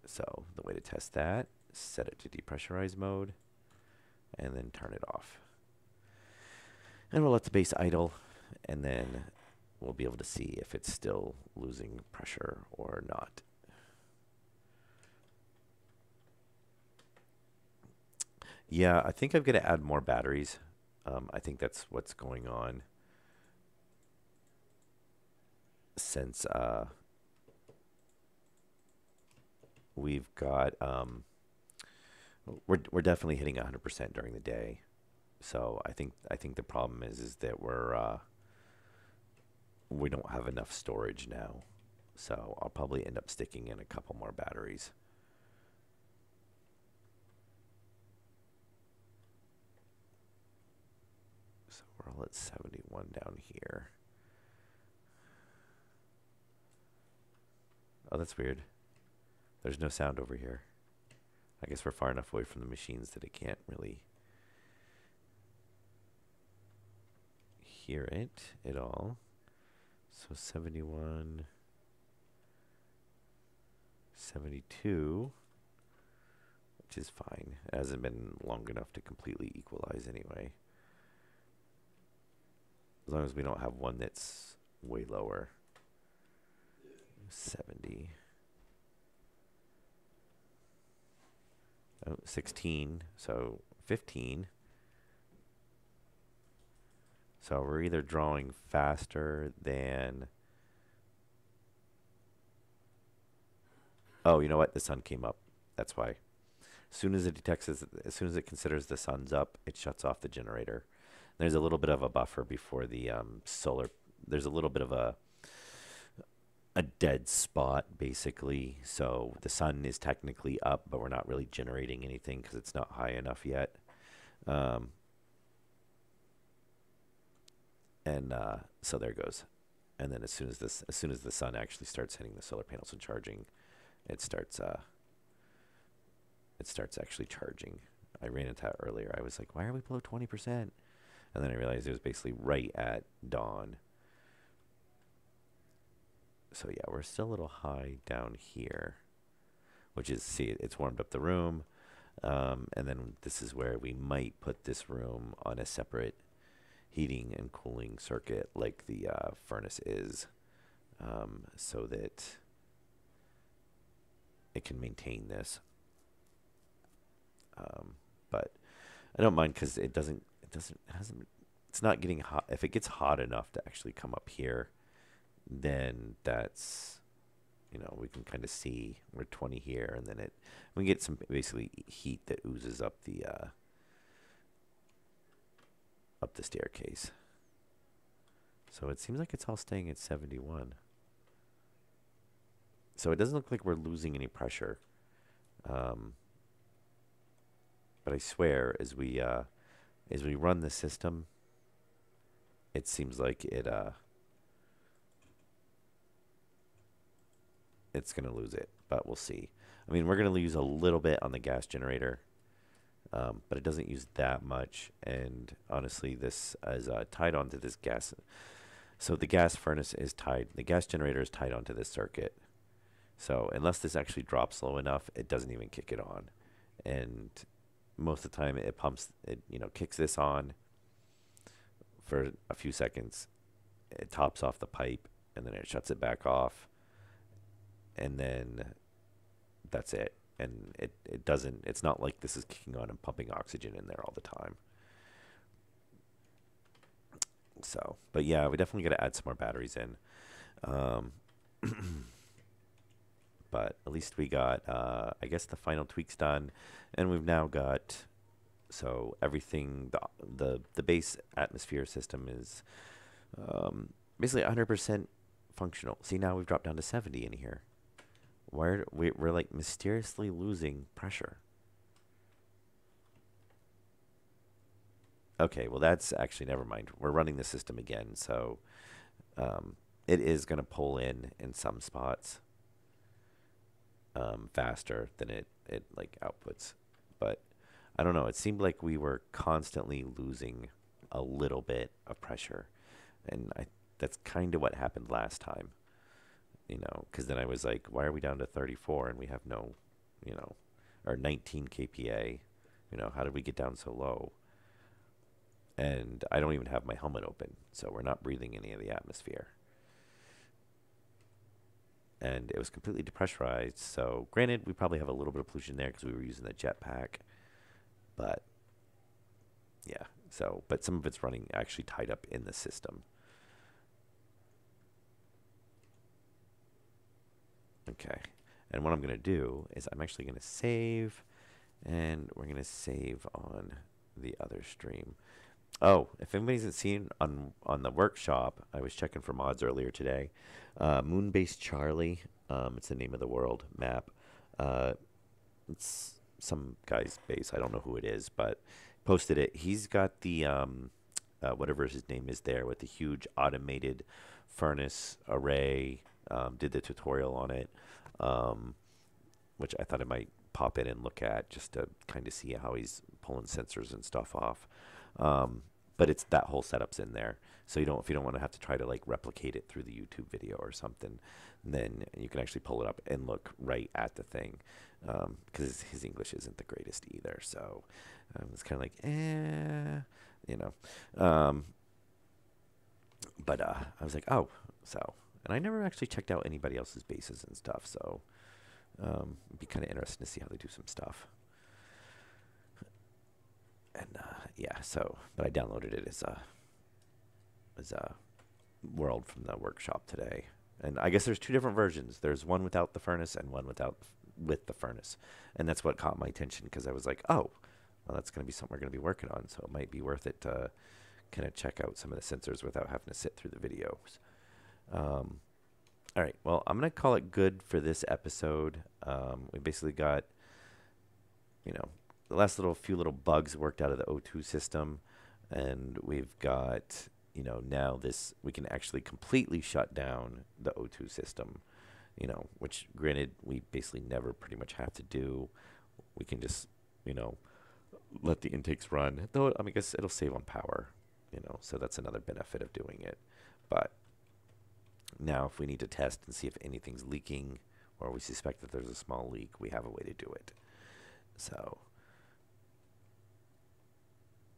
So the way to test that, set it to depressurize mode and then turn it off. And we'll let the base idle and then we'll be able to see if it's still losing pressure or not. Yeah, I think I've got to add more batteries. I think that's what's going on since we've got we're definitely hitting 100% during the day. So I think the problem is that we don't have enough storage now. So I'll probably end up sticking in a couple more batteries. So we're all at 71 down here. Oh, that's weird. There's no sound over here. I guess we're far enough away from the machines that it can't really hear it at all. So 71, 72, which is fine. It hasn't been long enough to completely equalize anyway. As long as we don't have one that's way lower. 70. Oh, 16. So 15. So we're either drawing faster than... Oh, you know what? The sun came up. That's why. As soon as it considers the sun's up, it shuts off the generator. There's a little bit of a buffer before the solar. There's a little bit of a dead spot, basically. So the sun is technically up, but we're not really generating anything because it's not high enough yet. So there goes. And then as soon as the sun actually starts hitting the solar panels and charging, it starts actually charging. I ran into that earlier. I was like, why are we below 20%? And then I realized it was basically right at dawn. So yeah, we're still a little high down here, which is, see, it's warmed up the room. And then this is where we might put this room on a separate heating and cooling circuit like the furnace is, so that it can maintain this. But I don't mind because it's not getting hot. If it gets hot enough to actually come up here, then that's, we can kind of see we're 20 here, and then we get some basically heat that oozes up the staircase. So it seems like it's all staying at 71. So it doesn't look like we're losing any pressure. But I swear, as we run the system, it seems like it's going to lose it, but we'll see. I mean, we're going to lose a little bit on the gas generator, but it doesn't use that much. And honestly, this is tied onto this gas. So the gas furnace is tied. The gas generator is tied onto this circuit. So unless this actually drops low enough, it doesn't even kick it on. And most of the time it pumps, kicks this on for a few seconds. It tops off the pipe and then it shuts it back off. And then that's it. And it doesn't, it's not like this is kicking on and pumping oxygen in there all the time. So, but yeah, we definitely got to add some more batteries in. But at least we got, I guess, the final tweaks done. And we've now got So everything, the base atmosphere system is basically 100% functional. See, now we've dropped down to 70 in here. We're like mysteriously losing pressure. Okay, well that's actually never mind. We're running the system again, so it is going to pull in some spots faster than it like outputs. But I don't know. It seemed like we were constantly losing a little bit of pressure, and that's kind of what happened last time. Because then I was like, why are we down to 34 and we have no, you know, or 19 kPa? How did we get down so low? And I don't even have my helmet open, so we're not breathing any of the atmosphere. And it was completely depressurized. So, granted, we probably have a little bit of pollution there because we were using the jetpack, but yeah. So, but some of it's running actually tied up in the system. Okay. And what I'm going to do is I'm actually going to save, and we're going to save on the other stream. Oh, if anybody hasn't seen on the workshop, I was checking for mods earlier today. Moonbase Charlie, it's the name of the world map. Uh, it's some guy's base. I don't know who it is, but posted it. He's got the whatever his name is there with the huge automated furnace array. Did the tutorial on it, um, which I thought I might pop in and look at just to kind of see how he's pulling sensors and stuff off. But it's that whole setup's in there. So if you don't want to have to try to like replicate it through the YouTube video or something, then you can actually pull it up and look right at the thing. Because his English isn't the greatest either. So it's kind of like, you know. But I was like, oh, so. And I never actually checked out anybody else's bases and stuff. So it'd be kind of interesting to see how they do some stuff. And yeah, so but I downloaded it as a world from the workshop today. And I guess there's two different versions. There's one without the furnace and one with the furnace. And that's what caught my attention because I was like, oh, well, that's going to be something we're going to be working on. So it might be worth it to kind of check out some of the sensors without having to sit through the videos. All right. Well, I'm going to call it good for this episode. We basically got, the last few little bugs worked out of the O2 system. And we've got, now we can actually completely shut down the O2 system, which granted we basically never pretty much have to do. We can just, let the intakes run. Though, I guess it'll save on power, so that's another benefit of doing it. But now if we need to test and see if anything's leaking or we suspect that there's a small leak, we have a way to do it. So,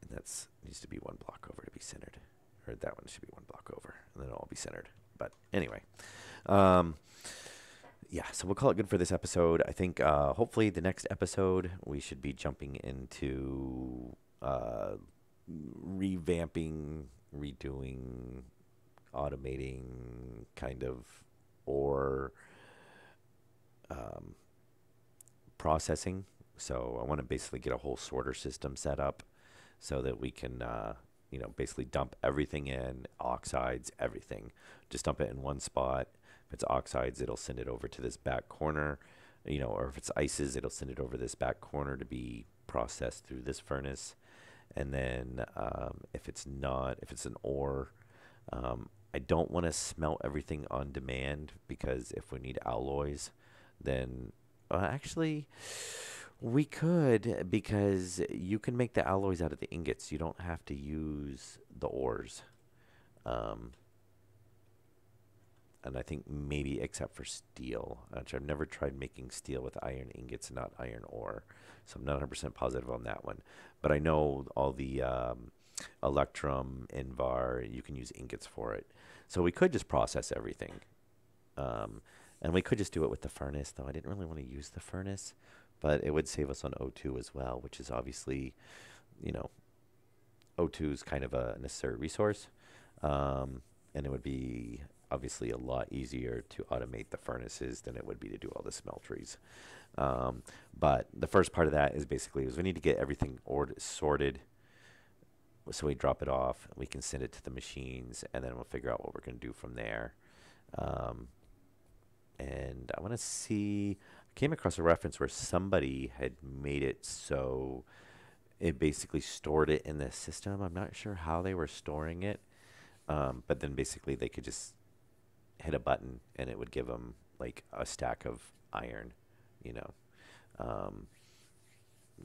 and that's needs to be one block over to be centered. Or that one should be one block over, and then it'll all be centered. But anyway, yeah, so we'll call it good for this episode. I think hopefully the next episode we should be jumping into revamping, redoing, automating kind of, or processing. So I want to basically get a whole sorter system set up so that we can basically dump everything in, oxides, everything. Just dump it in one spot. If it's oxides, it'll send it over to this back corner, or if it's ices, it'll send it over this back corner to be processed through this furnace. And then if it's an ore, I don't want to smelt everything on demand because if we need alloys, then actually we could, because you can make the alloys out of the ingots. You don't have to use the ores. And I think maybe except for steel, which I've never tried making steel with iron ingots and not iron ore. So I'm not 100% positive on that one. But I know all the electrum, invar, you can use ingots for it. So we could just process everything. And we could just do it with the furnace, though I didn't really want to use the furnace. But it would save us on O2 as well, which is obviously, O2 is kind of a necessary resource. And it would be obviously a lot easier to automate the furnaces than it would be to do all the smelteries. But the first part of that is basically is we need to get everything sorted. So we drop it off, we can send it to the machines, and then we'll figure out what we're going to do from there. Um, and I want to see, I came across a reference where somebody had made it so it basically stored it in the system. I'm not sure how they were storing it, but then basically they could just hit a button and it would give them like a stack of iron, you know. Um,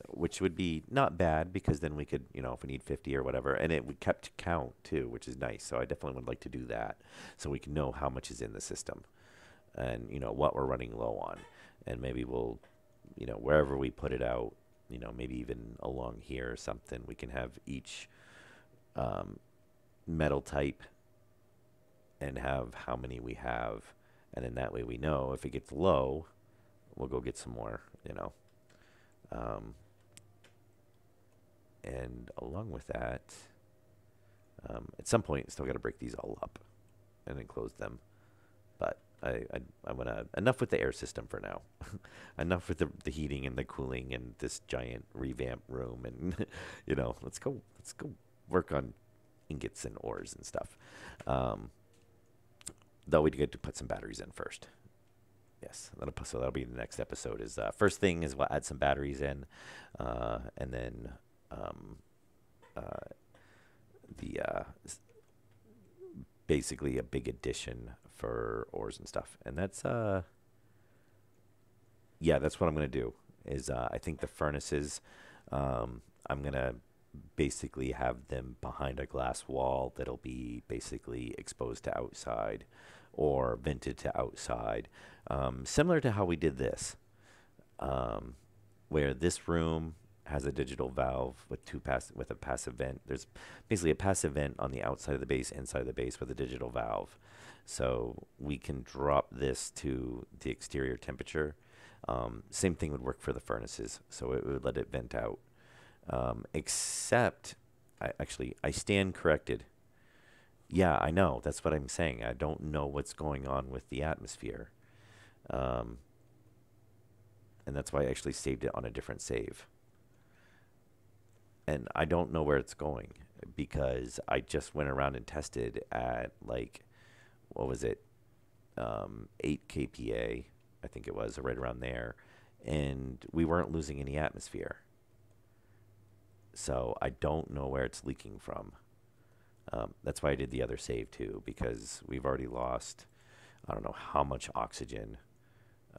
which would be not bad because then we could, if we need 50 or whatever, and it would kept count too, which is nice. So I definitely would like to do that so we can know how much is in the system and, what we're running low on. And maybe we'll, wherever we put it out, maybe even along here or something, we can have each metal type and have how many we have. And then that way we know if it gets low, we'll go get some more. Um, and along with that, at some point, still got to break these all up and enclose them. But I want to enough with the air system for now. Enough with the heating and the cooling and this giant revamp room and let's go work on ingots and ores and stuff. Though we get to put some batteries in first. Yes, so that'll be the next episode. Is first thing is we'll add some batteries in, and then the basically a big addition for ores and stuff. And that's that's what I'm gonna do. Is I think the furnaces, I'm gonna basically have them behind a glass wall that'll be basically exposed to outside or vented to outside, similar to how we did this, where this room has a digital valve with with a passive vent. There's basically a passive vent on the outside of the base, inside of the base with a digital valve. So we can drop this to the exterior temperature. Same thing would work for the furnaces. So it would let it vent out. Except, I stand corrected. Yeah, I know. That's what I'm saying. I don't know what's going on with the atmosphere. And that's why I actually saved it on a different save. And I don't know where it's going because I just went around and tested at what was it? 8 kPa, I think it was, right around there. And we weren't losing any atmosphere. So I don't know where it's leaking from. That's why I did the other save too, because we've already lost, I don't know how much oxygen.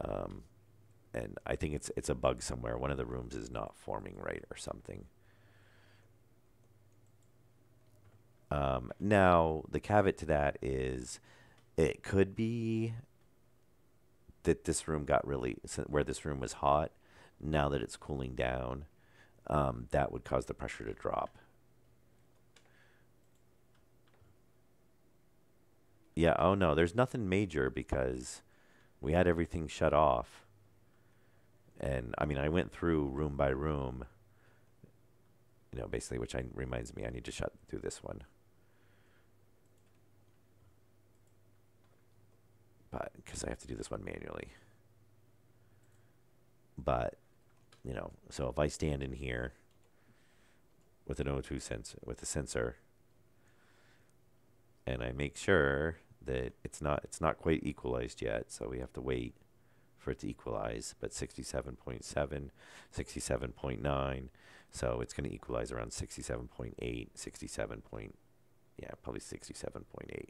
And I think it's a bug somewhere. One of the rooms is not forming right or something. Now, the caveat to that is it could be that this room got where this room was hot, now that it's cooling down, that would cause the pressure to drop. Yeah, oh no, there's nothing major because we had everything shut off. And I mean, I went through room by room, basically, which reminds me I need to shut through this one. But because I have to do this one manually. But, so if I stand in here with an O2 sensor, with a sensor, and I make sure that it's not quite equalized yet, so we have to wait for it to equalize, but 67.7, 67.9, so it's going to equalize around 67.8, 67 point, yeah, probably 67.8.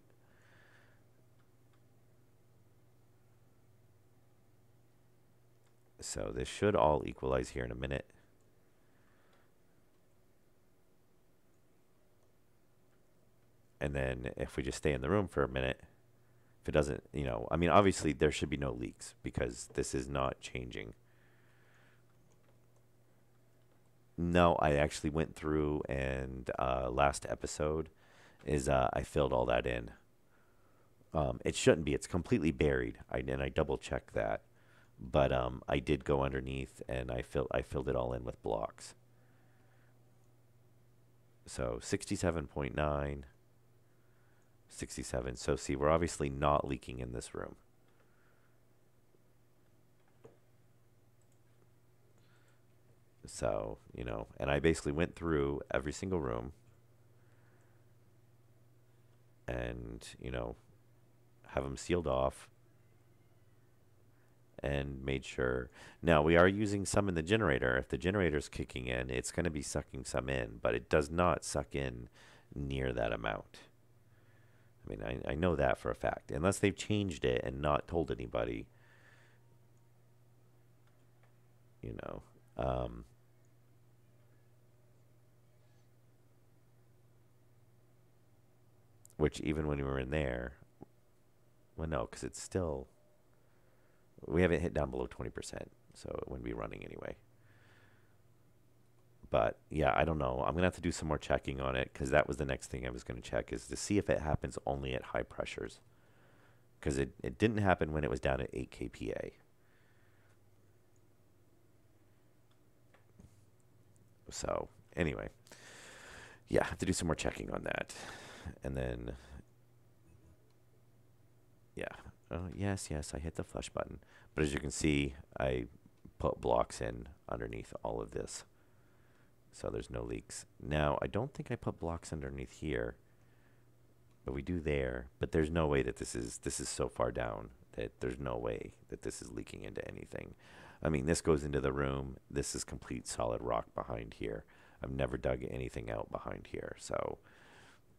So this should all equalize here in a minute. And then if we just stay in the room for a minute, if it doesn't, I mean, obviously there should be no leaks because this is not changing. No, I actually went through and last episode is I filled all that in. It shouldn't be. It's completely buried. And I double checked that. But I did go underneath and I filled it all in with blocks. So 67.9, 67. So see, we're obviously not leaking in this room. So, you know, and I basically went through every single room and, you know, have them sealed off and made sure. Now, we are using some in the generator. If the generator's kicking in, it's going to be sucking some in, but it does not suck in near that amount. I mean, I know that for a fact. Unless they've changed it and not told anybody, you know. Which even when we were in there, well, no, because it's still, we haven't hit down below 20%, so it wouldn't be running anyway. But yeah, I don't know. I'm going to have to do some more checking on it because that was the next thing I was going to check is to see if it happens only at high pressures. Because it didn't happen when it was down at 8 kPa. So anyway, yeah, I have to do some more checking on that. And then, yeah. Yes, I hit the flush button. But as you can see, I put blocks in underneath all of this. So there's no leaks. Now, I don't think I put blocks underneath here. But we do there. But there's no way that this is so far down that there's no way that this is leaking into anything. I mean, this goes into the room. This is complete solid rock behind here. I've never dug anything out behind here. So,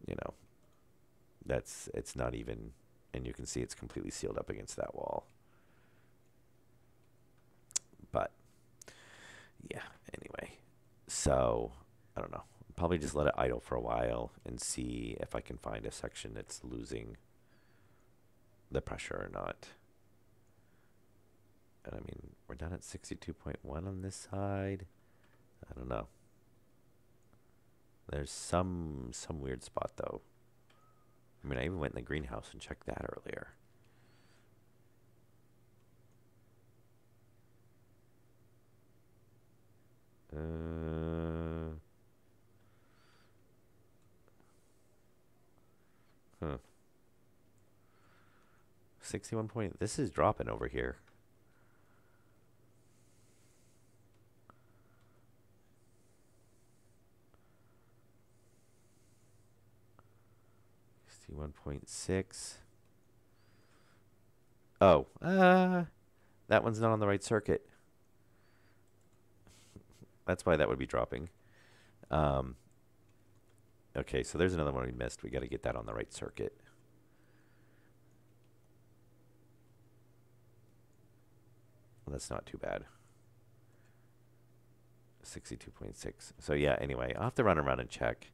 you know, it's not even, and you can see it's completely sealed up against that wall. But, yeah, anyway. So, I don't know. Probably just let it idle for a while and see if I can find a section that's losing the pressure or not. And I mean, we're down at 62.1 on this side. I don't know. There's some weird spot though. I mean, I even went in the greenhouse and checked that earlier. Huh. 61 point. This is dropping over here. See 1.6. Oh, that one's not on the right circuit. That's why that would be dropping. Okay, so there's another one we missed. We got to get that on the right circuit. Well, that's not too bad. 62.6. So yeah, anyway, I'll have to run around and check.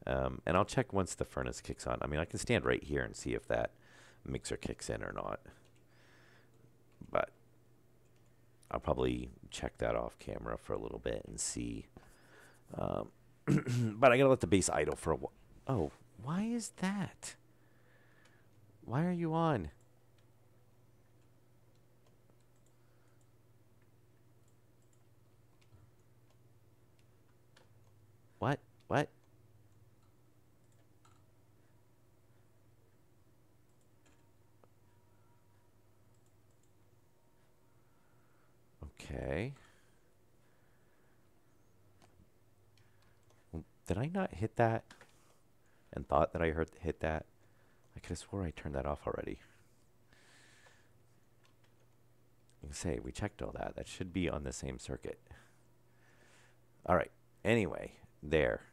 And I'll check once the furnace kicks on. I mean, I can stand right here and see if that mixer kicks in or not. But I'll probably check that off camera for a little bit and see. But I gotta let the base idle for a while. Oh, why is that? Why are you on? What? What? Okay. Did I not hit that and thought that I hit that? I could have swore I turned that off already. You can say we checked all that. That should be on the same circuit. All right. Anyway, there.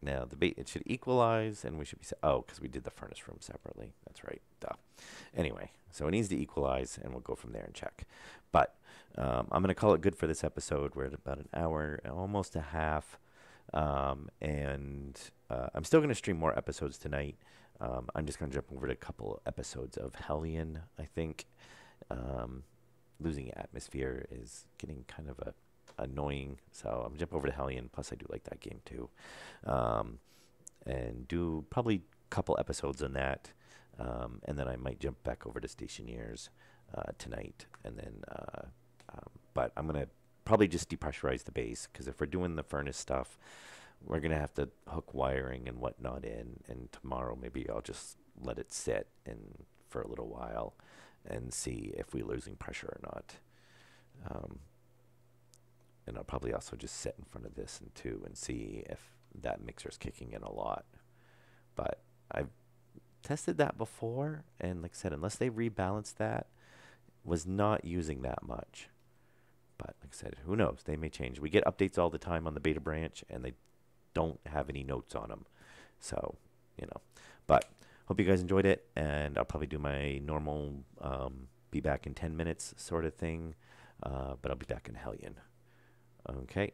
Now it should equalize, and we should be oh, because we did the furnace room separately. That's right. Duh. Anyway, so it needs to equalize, and we'll go from there and check. But I'm going to call it good for this episode. We're at about an hour, almost a half. And I'm still going to stream more episodes tonight. I'm just going to jump over to a couple episodes of Hellion, I think. Losing Atmosphere is getting kind of annoying, so I'm jump over to Hellion. Plus, I do like that game too. And do probably a couple episodes on that. And then I might jump back over to Stationeers tonight. And then, but I'm going to probably just depressurize the base, because if we're doing the furnace stuff, we're going to have to hook wiring and whatnot in. And tomorrow maybe I'll just let it sit and for a little while and see if we're losing pressure or not. And I'll probably also just sit in front of this and too and see if that mixer's kicking in a lot. But I've tested that before, and like I said, unless they rebalance that, was not using that much. But like I said, who knows? They may change. We get updates all the time on the beta branch, and they don't have any notes on them. So, you know. But hope you guys enjoyed it, and I'll probably do my normal be back in 10 minutes sort of thing. But I'll be back in Hellion. Okay.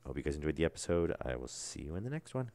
Hope you guys enjoyed the episode. I will see you in the next one.